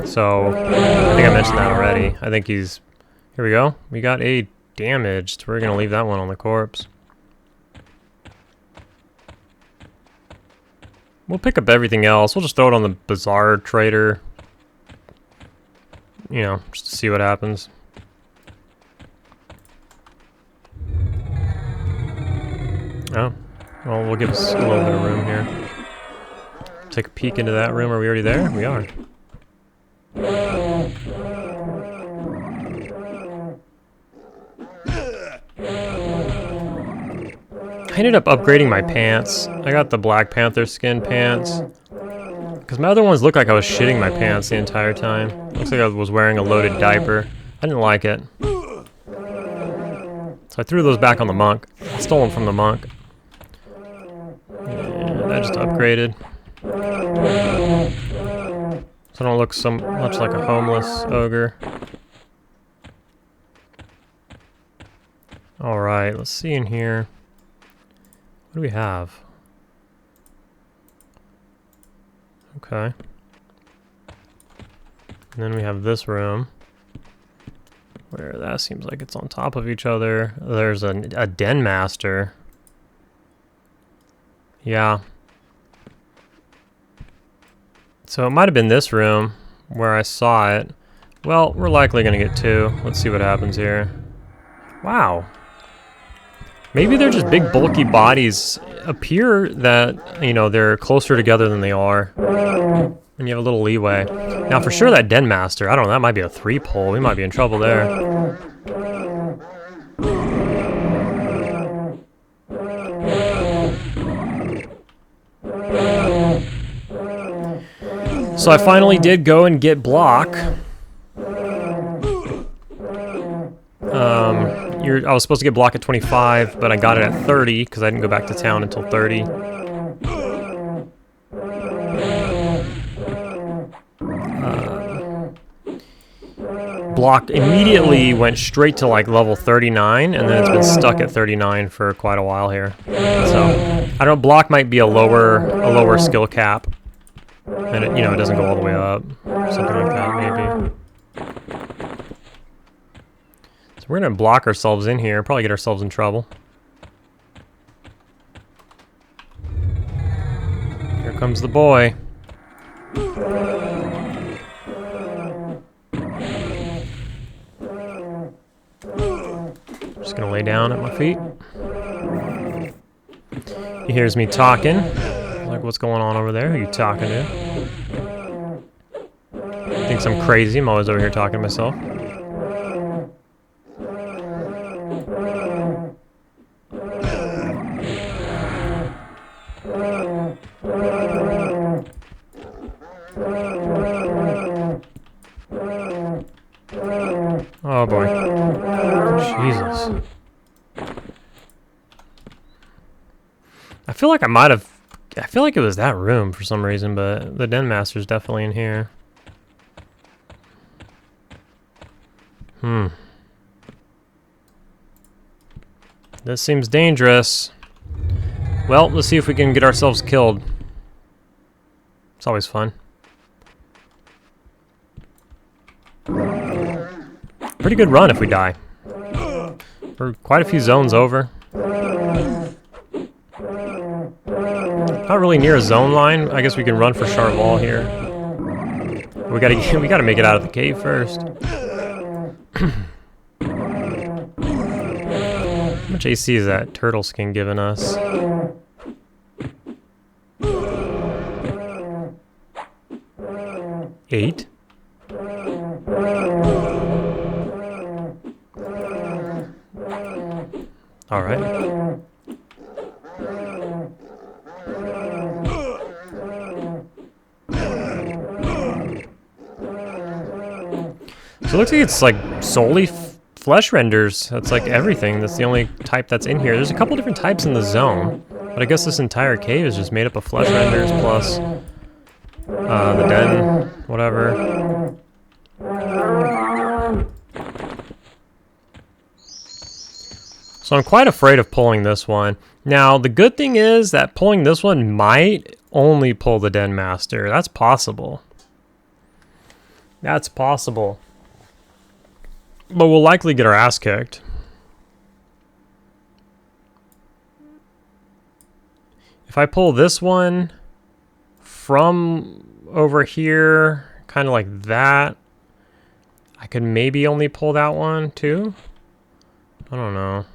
So, I think I mentioned that already. I think he's... Here we go. We got a damaged. We're going to leave that one on the corpse. We'll pick up everything else. We'll just throw it on the Bazaar Trader. You know, just to see what happens. Oh. Well, we'll give us a little bit of room here. Take a peek into that room. Are we already there? We are. I ended up upgrading my pants. I got the Black Panther skin pants. Because my other ones looked like I was shitting my pants the entire time. Looks like I was wearing a loaded diaper. I didn't like it. So I threw those back on the monk. I stole them from the monk. And I just upgraded. So I don't look so much like a homeless ogre. Alright, let's see in here. What do we have? Okay. And then we have this room. Where that seems like it's on top of each other. There's a den master. Yeah. So it might have been this room where I saw it. Well, we're likely going to get two. Let's see what happens here. Wow. Maybe they're just big, bulky bodies. Appear that, you know, they're closer together than they are. And you have a little leeway. Now, for sure, that Den Master, I don't know, that might be a 3-pole. We might be in trouble there. So I finally did go and get block. I was supposed to get block at 25, but I got it at 30 because I didn't go back to town until 30. Block immediately went straight to like level 39, and then it's been stuck at 39 for quite a while here. So I don't know, block might be a lower skill cap, and it, you know, it doesn't go all the way up, something like that maybe. So we're gonna block ourselves in here, probably get ourselves in trouble. Here comes the boy. Just gonna lay down at my feet. He hears me talking. Like, what's going on over there? Who are you talking to? Thinks I'm crazy. I'm always over here talking to myself. Oh boy. Jesus. I feel like I feel like it was that room for some reason, but the Den Master's definitely in here. This seems dangerous. Well, let's see if we can get ourselves killed. It's always fun. Pretty good run if we die. We're quite a few zones over. Not really near a zone line. I guess we can run for Charval here. We gotta make it out of the cave first. How much AC is that turtle skin giving us? Eight. All right. So it looks like it's like solely flesh renders. That's like everything. That's the only type that's in here. There's a couple different types in the zone, but I guess this entire cave is just made up of flesh renders plus the den, whatever. So I'm quite afraid of pulling this one. Now, the good thing is that pulling this one might only pull the Den Master. That's possible. That's possible. But we'll likely get our ass kicked. If I pull this one from over here, kind of like that, I could maybe only pull that one too. I don't know.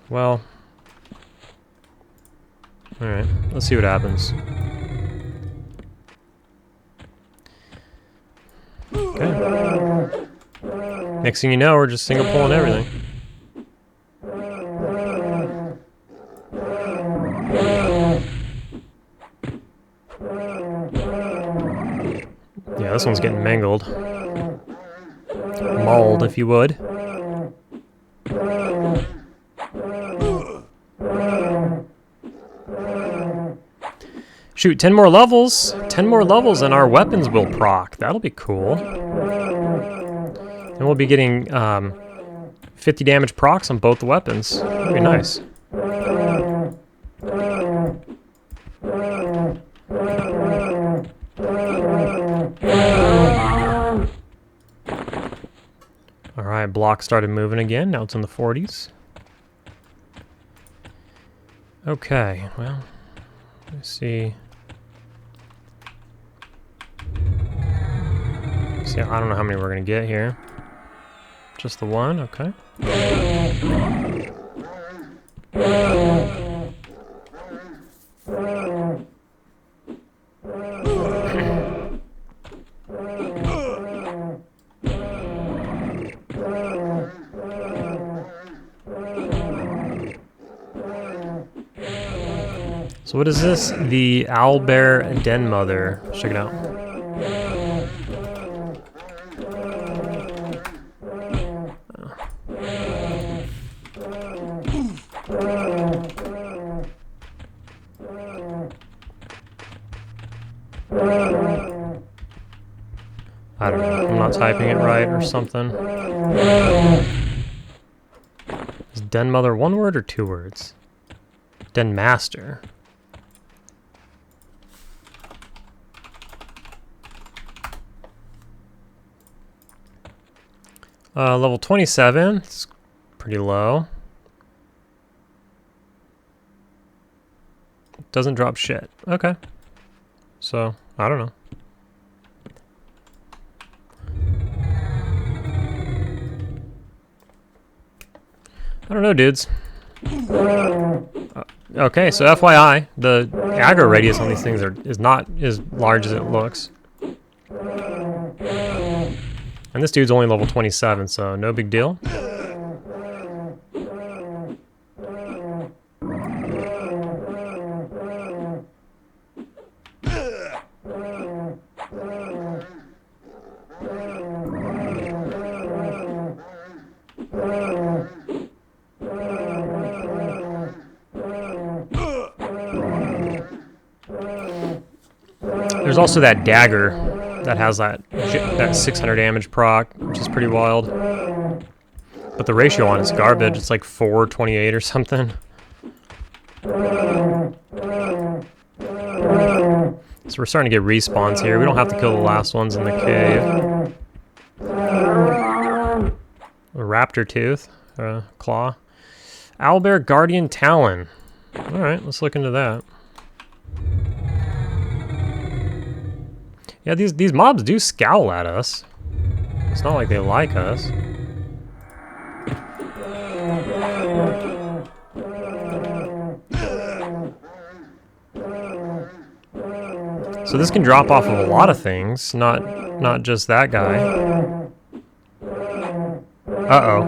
Well, alright, let's see what happens. Okay. Next thing you know, we're just single pulling everything. Yeah, this one's getting mangled. Mauled, if you would. Shoot, 10 more levels. 10 more levels and our weapons will proc. That'll be cool. And we'll be getting 50 damage procs on both the weapons. That'll be nice. Alright, block started moving again. Now it's in the 40s. Okay, well, let's see. See, I don't know how many we're gonna get here. Just the one, okay. So what is this? The Owlbear Den Mother. Let's check it out. I don't know. I'm not typing it right or something. Is Den Mother one word or two words? Den Master. Level 27. It's pretty low. Doesn't drop shit. Okay. So, I don't know. I don't know, dudes. Okay, so FYI, the aggro radius on these things is not as large as it looks. And this dude's only level 27, so no big deal. There's also that dagger that has that 600 damage proc, which is pretty wild. But the ratio on it's garbage. It's like 428 or something. So we're starting to get respawns here. We don't have to kill the last ones in the cave. A raptor tooth, claw. Owlbear Guardian Talon. Alright, let's look into that. Yeah, these mobs do scowl at us. It's not like they like us. So this can drop off of a lot of things, not just that guy. Uh-oh.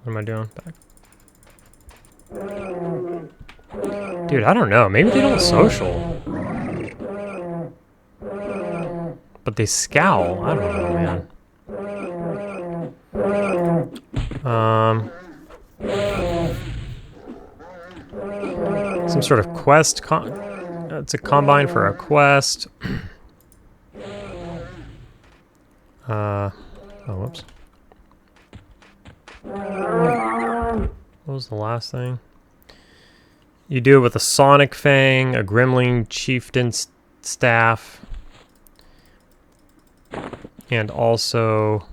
What am I doing? Back. Dude, I don't know. Maybe they don't social. But they scowl. I don't know, man. Some sort of quest. It's a combine for a quest. Oh, whoops. What was the last thing? You do it with a Sonic Fang, a Gremlin Chieftain Staff, and also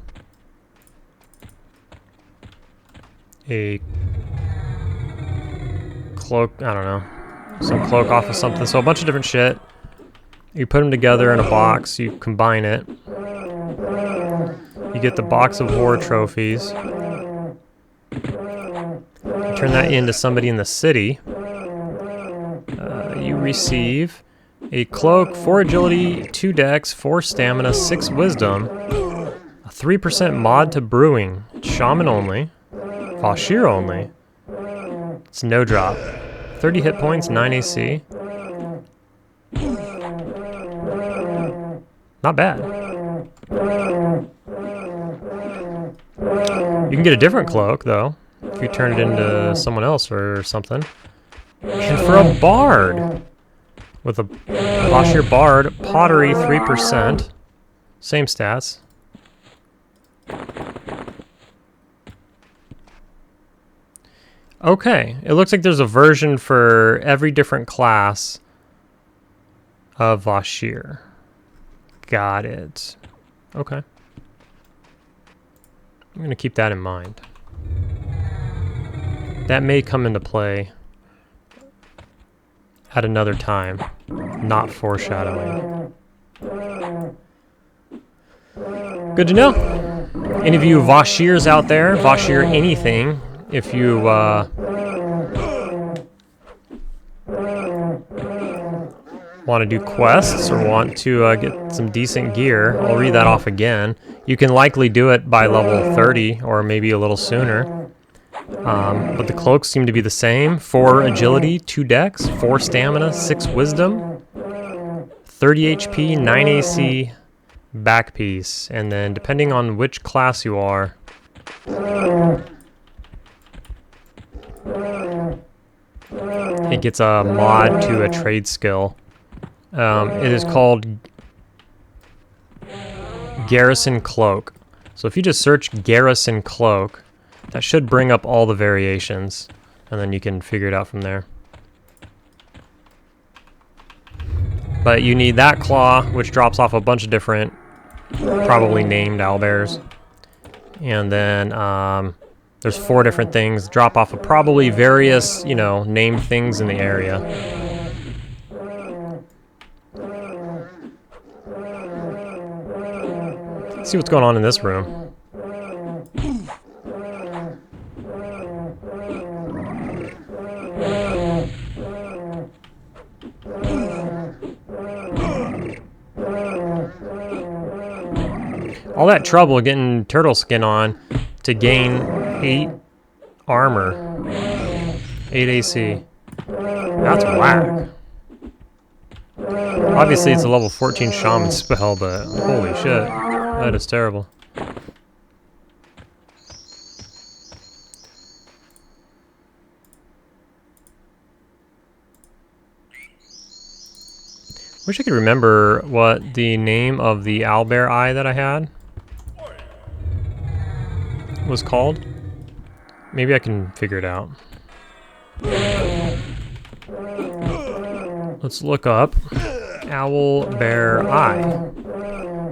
a cloak, I don't know, some cloak off of something. So a bunch of different shit. You put them together in a box, you combine it. You get the box of war trophies. You turn that into somebody in the city. You receive a cloak, 4 agility, 2 dex, 4 stamina, 6 wisdom, a 3% mod to brewing, shaman only, Vashir only. It's no drop. 30 hit points, 9 AC. Not bad. You can get a different cloak though, if you turn it into someone else or something. And for a bard, with a Vashir Bard, pottery 3%, same stats. Okay, it looks like there's a version for every different class of Vashir. Got it. Okay. I'm going to keep that in mind. That may come into play at another time, not foreshadowing. Good to know. Any of you Vashirs out there, Vashir anything, if you want to do quests or want to get some decent gear, I'll read that off again. You can likely do it by level 30 or maybe a little sooner. But the cloaks seem to be the same. 4 agility, 2 dex, 4 stamina, 6 wisdom, 30 HP, 9 AC, back piece. And then depending on which class you are, it gets a mod to a trade skill. It is called Garrison Cloak. So if you just search Garrison Cloak, that should bring up all the variations, and then you can figure it out from there. But you need that claw, which drops off a bunch of different, probably named owlbears. And then there's 4 different things, drop off of probably various, you know, named things in the area. Let's see what's going on in this room. All that trouble getting turtle skin on to gain 8 armor, 8 AC. That's whack. Obviously it's a level 14 shaman spell, but holy shit, that is terrible. Wish I could remember what the name of the owlbear eye that I had was called. Maybe I can figure it out. Let's look up owlbear eye.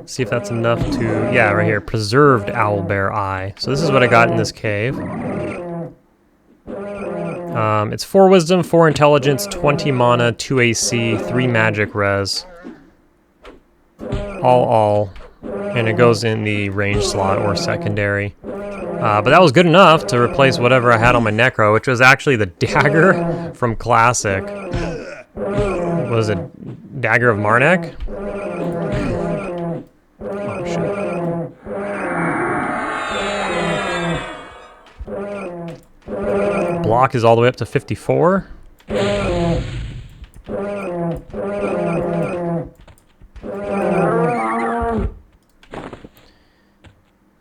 See if that's enough to... Yeah, right here. Preserved owlbear eye. So this is what I got in this cave. It's 4 wisdom, 4 intelligence, 20 mana, 2 AC, 3 magic res. All. And it goes in the range slot or secondary. But that was good enough to replace whatever I had on my Necro, which was actually the dagger from Classic. Was it Dagger of Marnek? Oh, shit. Block is all the way up to 54.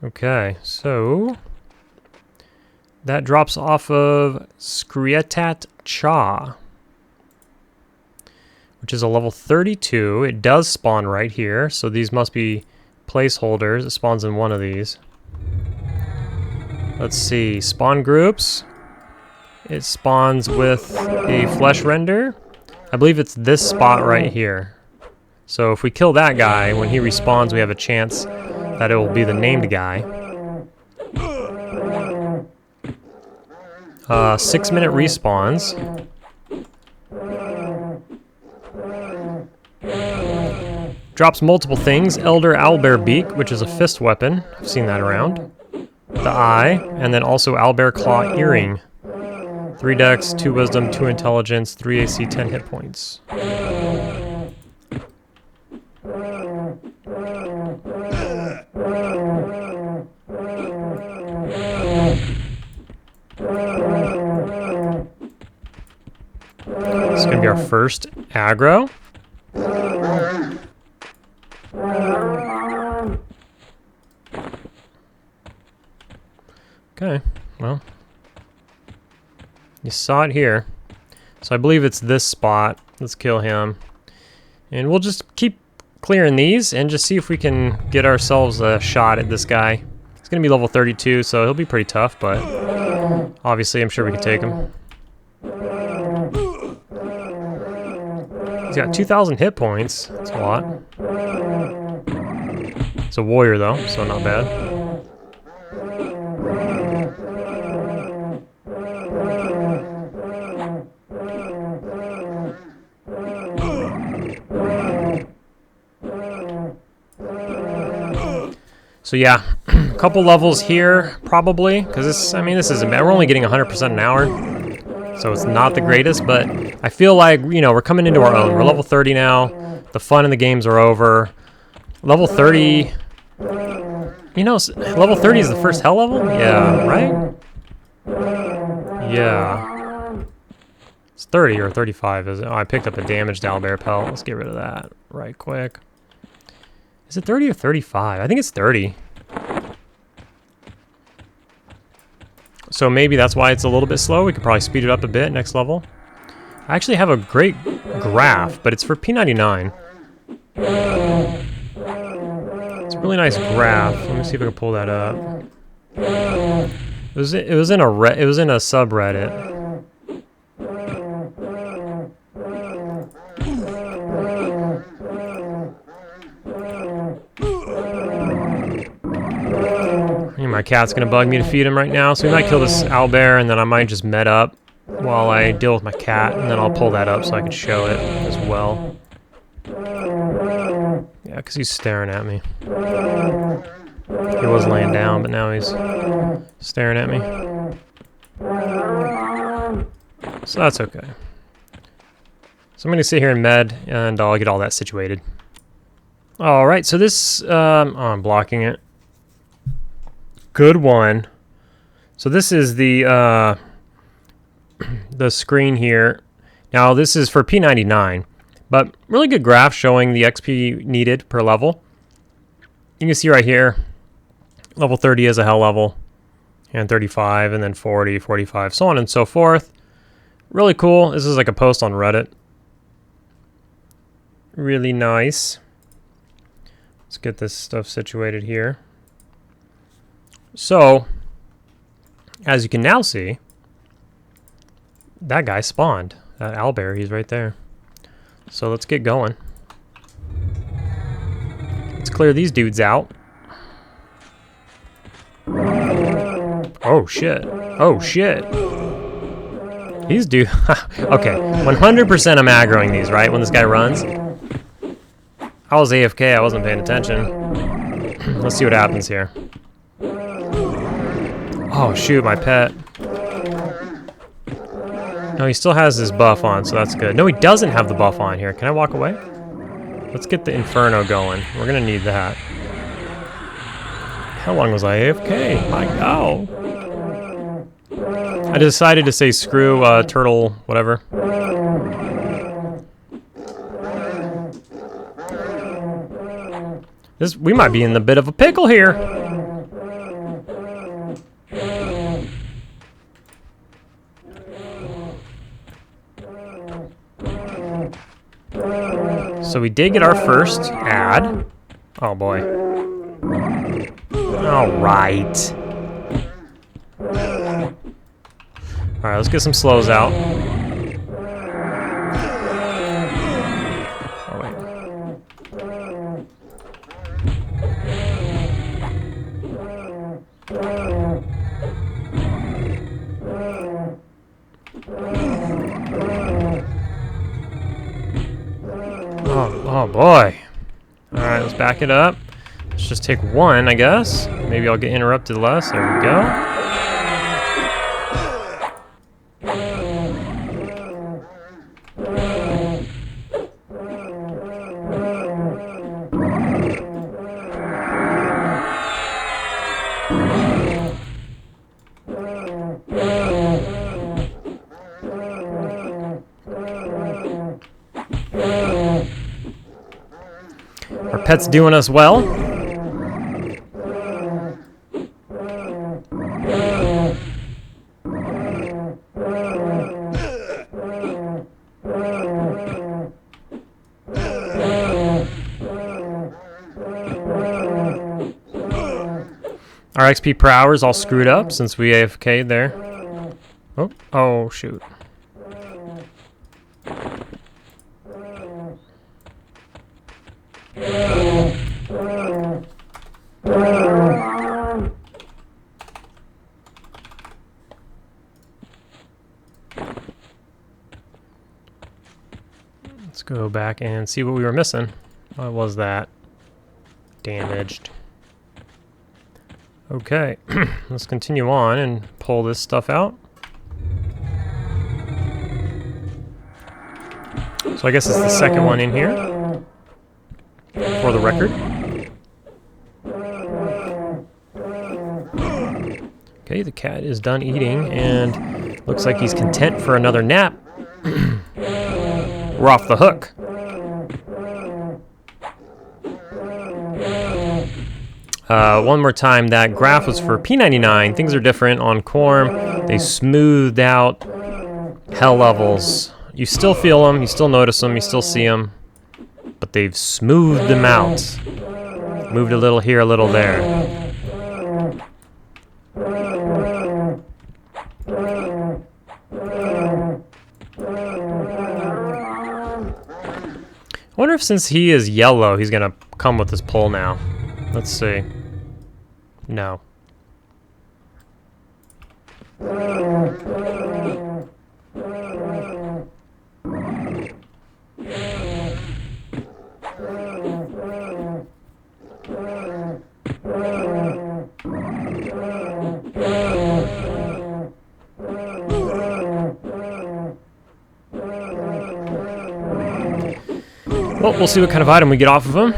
Okay, so that drops off of Skrietat Cha, which is a level 32. It does spawn right here, so these must be placeholders. It spawns in one of these. Let's see, spawn groups. It spawns with a flesh render. I believe it's this spot right here. So if we kill that guy, when he respawns, we have a chance that it will be the named guy. 6-minute respawns. Drops multiple things. Elder Owlbear Beak, which is a fist weapon. I've seen that around. The eye, and then also Owlbear Claw Earring. 3 dex, 2 wisdom, 2 intelligence, 3 AC, 10 hit points. This is going to be our first aggro. Okay, well, you saw it here. So I believe it's this spot. Let's kill him. And we'll just keep clearing these and just see if we can get ourselves a shot at this guy. He's going to be level 32, so he'll be pretty tough, but obviously I'm sure we can take him. He's got 2,000 hit points. That's a lot. It's a warrior though, so not bad. So yeah, a couple levels here probably, because this, I mean, this isn't bad. We're only getting 100% an hour, so it's not the greatest, but I feel like, you know, we're coming into our own. We're level 30 now. The fun in the games are over. Level 30, you know, level 30 is the first hell level? Yeah, right? Yeah. It's 30 or 35, is it? Oh, I picked up a damaged owlbear pelt. Let's get rid of that right quick. Is it 30 or 35? I think it's 30. So maybe that's why it's a little bit slow. We could probably speed it up a bit next level. I actually have a great graph, but it's for P99. It's a really nice graph. Let me see if I can pull that up. It was in a subreddit. My cat's gonna bug me to feed him right now, so we might kill this owlbear, and then I might just med up while I deal with my cat, and then I'll pull that up so I can show it as well. Yeah, because he's staring at me. He was laying down, but now he's staring at me. So that's okay. So I'm gonna sit here and med, and I'll get all that situated. All right, so this, oh, I'm blocking it. Good one. So this is the screen here. Now this is for P99, but really good graph showing the XP needed per level. You can see right here, level 30 is a hell level, and 35, and then 40, 45, so on and so forth. Really cool. This is like a post on Reddit. Really nice. Let's get this stuff situated here. So, as you can now see, that guy spawned. That owlbear, he's right there. So let's get going. Let's clear these dudes out. Oh shit. Oh shit. These dudes. Okay, 100% I'm aggroing these, right? When this guy runs. I was AFK, I wasn't paying attention. Let's see what happens here. Oh shoot, my pet. No, he still has his buff on, so that's good. No, he doesn't have the buff on here. Can I walk away? Let's get the Inferno going. We're gonna need that. How long was I AFK? My God. I decided to say screw turtle, whatever. We might be in the bit of a pickle here. So we did get our first ad. Oh boy. Alright. Alright, let's get some slows out. Oh wait. Oh boy. Alright, let's back it up. Let's just take one, I guess. Maybe I'll get interrupted less. There we go. Our pet's doing us well. Our XP per hour is all screwed up since we AFK'd there. Oh shoot. Let's go back and see what we were missing. What was that? Damaged. Okay, let's continue on and pull this stuff out. So I guess it's the second one in here, for the record. Okay, the cat is done eating, and looks like he's content for another nap. We're off the hook. One more time, that graph was for P99. Things are different on Quarm. They smoothed out hell levels. You still feel them, you still notice them, you still see them, but they've smoothed them out. Moved a little here, a little there. I wonder if since he is yellow, he's gonna come with his pole now. Let's see. No. Well, we'll see what kind of item we get off of him.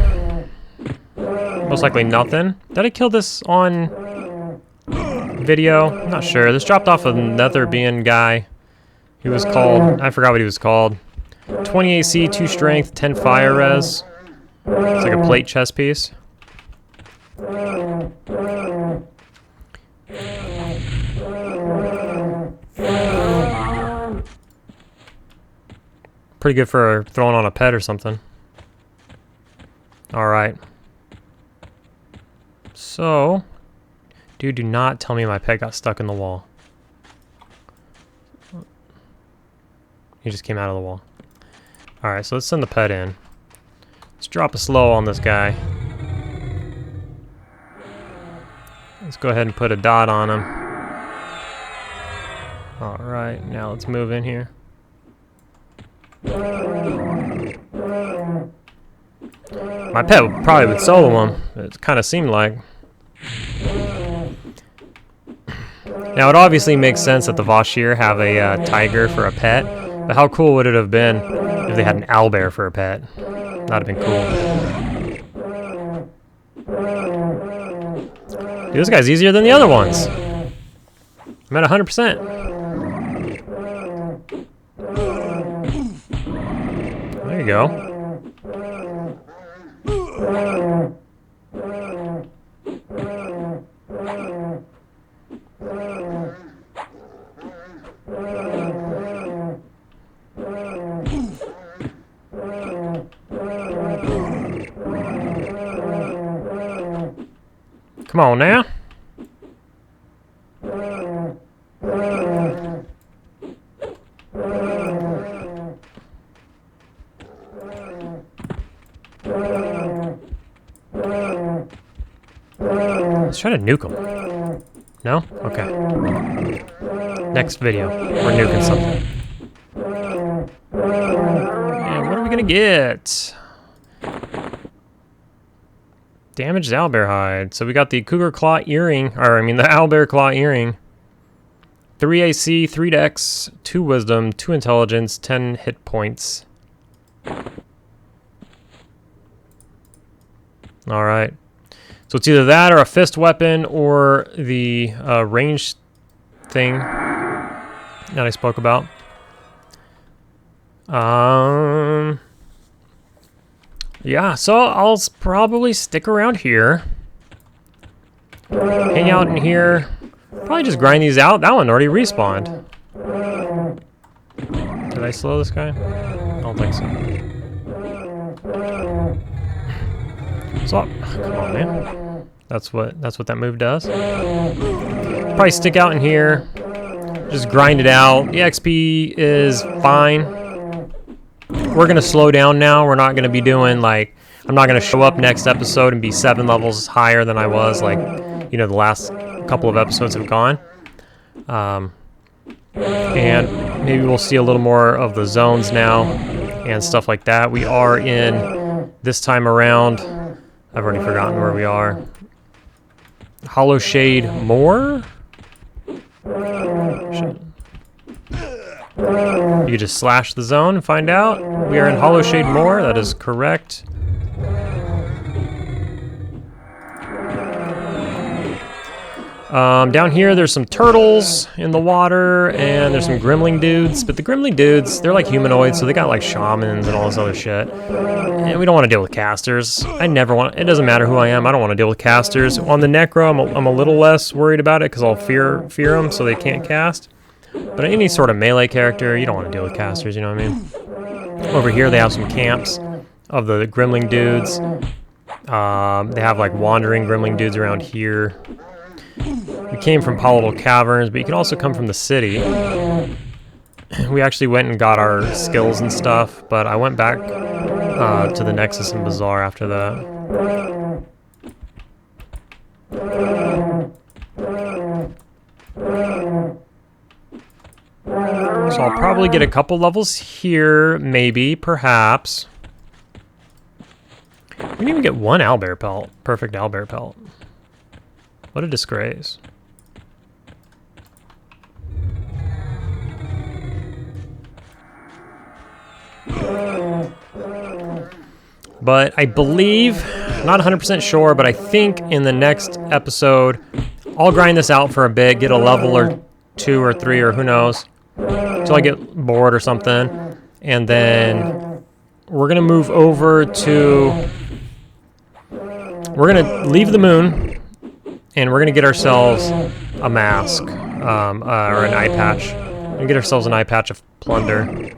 Most likely nothing. Did I kill this on video? I'm not sure. This dropped off another being guy. He was called, I forgot what he was called. 20 AC, 2 strength, 10 fire res. It's like a plate chest piece. Pretty good for throwing on a pet or something. Alright. So, dude, do not tell me my pet got stuck in the wall. He just came out of the wall. Alright, so let's send the pet in. Let's drop a slow on this guy. Let's go ahead and put a dot on him. Alright, now let's move in here. My pet probably would solo him. It kind of seemed like. Now it obviously makes sense that the Vashir have a tiger for a pet, but how cool would it have been if they had an owlbear for a pet? That'd have been cool. Dude, this guy's easier than the other ones. I'm at 100%. There you go. Come on now. Let's try to nuke him. No? Okay. Next video. We're nuking something. And what are we gonna get? Damaged owlbear hide. So we got the cougar claw earring, or I mean the owlbear claw earring. 3 AC, 3 dex, 2 wisdom, 2 intelligence, 10 hit points. Alright. So it's either that or a fist weapon or the ranged thing that I spoke about. Yeah, so I'll probably stick around here. Hang out in here. Probably just grind these out. That one already respawned. Did I slow this guy? I don't think so. So, come on, man. That's what that move does. Probably stick out in here. Just grind it out. The XP is fine. We're gonna slow down now. We're not gonna be doing like, I'm not gonna show up next episode and be 7 levels higher than I was, like, you know, the last couple of episodes have gone. And maybe we'll see a little more of the zones now and stuff like that. We are in, this time around, I've already forgotten where we are. Hollowshade Moor. You just slash the zone and find out. We are in Hollowshade Moor. That is correct. Down here, there's some turtles in the water, and there's some gremlin dudes. But the gremlin dudes, they're like humanoids, so they got like shamans and all this other shit. And we don't want to deal with casters. I never want. It doesn't matter who I am. I don't want to deal with casters. On the Necro, I'm a little less worried about it because I'll fear them, so they can't cast. But any sort of melee character, you don't want to deal with casters. You know what I mean? Over here, they have some camps of the gremlin dudes. They have like wandering gremlin dudes around here. We came from Volatile Caverns, but you can also come from the city. We actually went and got our skills and stuff, but I went back to the Nexus and Bazaar after that. So I'll probably get a couple levels here, maybe, perhaps. We didn't even get one owlbear pelt. Perfect owlbear pelt. What a disgrace. But I believe, not 100% sure, but I think in the next episode, I'll grind this out for a bit, get a level or 2 or 3 or who knows, until I get bored or something. And then we're going to move over to... We're going to leave the moon. And we're gonna get ourselves a mask, or an eye patch. We're gonna get ourselves an eye patch of plunder.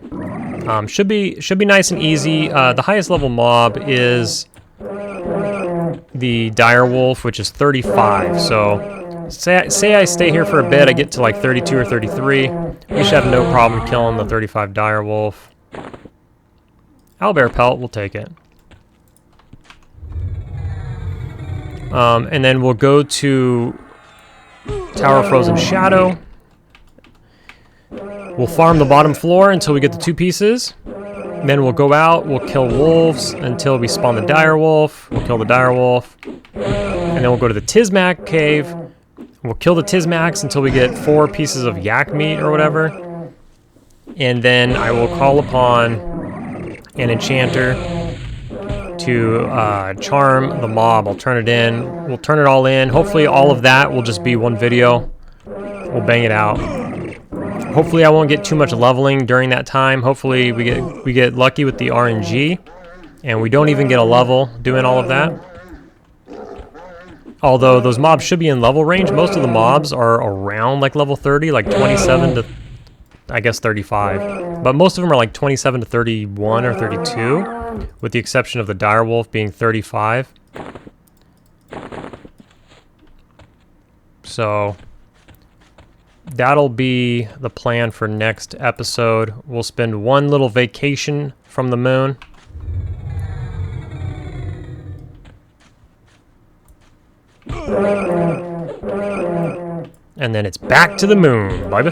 Should be nice and easy. The highest level mob is the direwolf, which is 35. So say I stay here for a bit, I get to like 32 or 33. We should have no problem killing the 35 direwolf. Owlbear pelt, we'll take it. And then we'll go to Tower of Frozen Shadow. We'll farm the bottom floor until we get the 2 pieces. Then we'll go out, we'll kill wolves until we spawn the direwolf. We'll kill the direwolf. And then we'll go to the Tizmak cave. We'll kill the Tizmaks until we get 4 pieces of yak meat or whatever. And then I will call upon an enchanter to charm the mob. I'll turn it in. We'll turn it all in. Hopefully all of that will just be one video. We'll bang it out. Hopefully I won't get too much leveling during that time. Hopefully we get lucky with the RNG and we don't even get a level doing all of that. Although those mobs should be in level range. Most of the mobs are around like level 30, like 27 to I guess 35. But most of them are like 27 to 31 or 32. With the exception of the direwolf being 35. So that'll be the plan for next episode. We'll spend one little vacation from the moon. And then it's back to the moon, baby.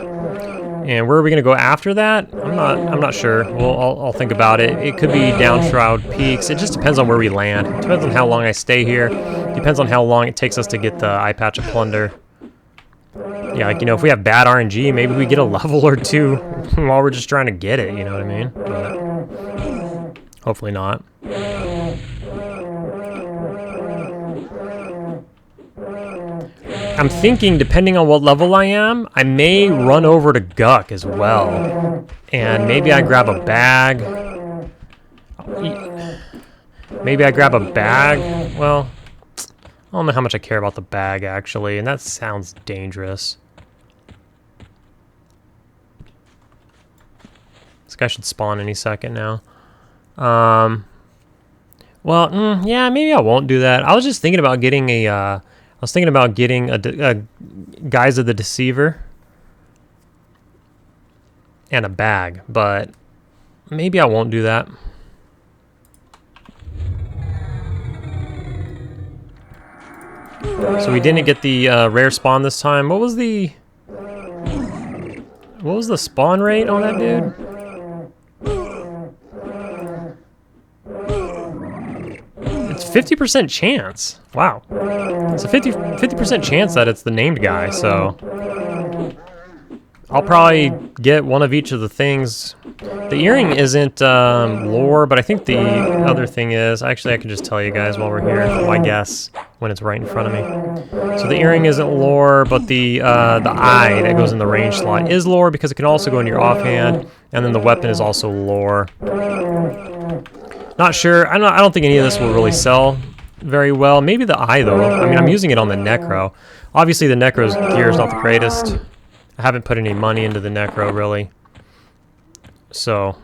And where are we gonna go after that? I'm not sure. Well, I'll think about it. It could be Downshroud Peaks. It just depends on where we land. It depends on how long I stay here. Depends on how long it takes us to get the eye patch of plunder. Yeah, like, you know, if we have bad RNG, maybe we get a level or 2 while we're just trying to get it, you know what I mean? But hopefully not. I'm thinking, depending on what level I am, I may run over to Guck as well. And maybe I grab a bag. Maybe I grab a bag. Well, I don't know how much I care about the bag, actually. And that sounds dangerous. This guy should spawn any second now. Well, yeah, maybe I won't do that. I was just thinking about getting a... I was thinking about getting a Guise of the Deceiver and a bag, but maybe I won't do that. So we didn't get the rare spawn this time. What was the spawn rate on that dude? It's 50% chance. Wow. It's a 50% chance that it's the named guy, so I'll probably get one of each of the things. The earring isn't lore, but I think the other thing is, actually I can just tell you guys while we're here, my guess, when it's right in front of me. So the earring isn't lore, but the eye that goes in the range slot is lore because it can also go in your offhand, and then the weapon is also lore. Not sure. I don't think any of this will really sell very well. Maybe the eye, though. I mean, I'm using it on the Necro. Obviously, the Necro's gear is not the greatest. I haven't put any money into the Necro, really. So,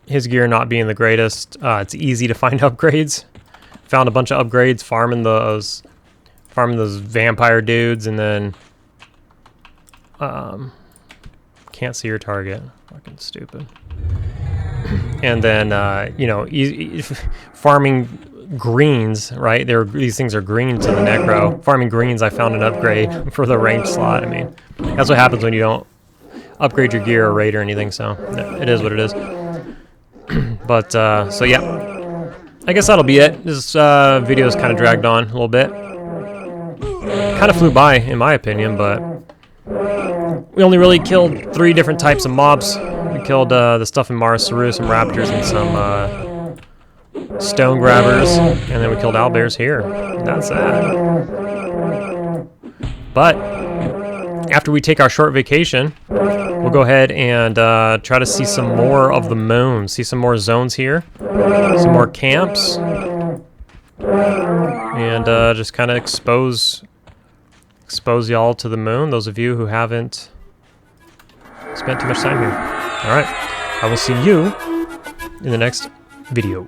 his gear not being the greatest, it's easy to find upgrades. Found a bunch of upgrades farming those vampire dudes, and then can't see your target. Fucking stupid. And then you know, farming greens, right? These things are green to the Necro. Farming greens, I found an upgrade for the range slot. I mean, that's what happens when you don't upgrade your gear or raid or anything, so it is what it is. But, so yeah. I guess that'll be it. This video is kind of dragged on a little bit. Kind of flew by, in my opinion, but we only really killed 3 different types of mobs. We killed the stuff in Marus Seru, some raptors, and some stone grabbers, and then we killed owlbears here. That's that. But after we take our short vacation, we'll go ahead and try to see some more of the moon, see some more zones here, some more camps, and just kind of expose y'all to the moon, those of you who haven't spent too much time here. All right, I will see you in the next video.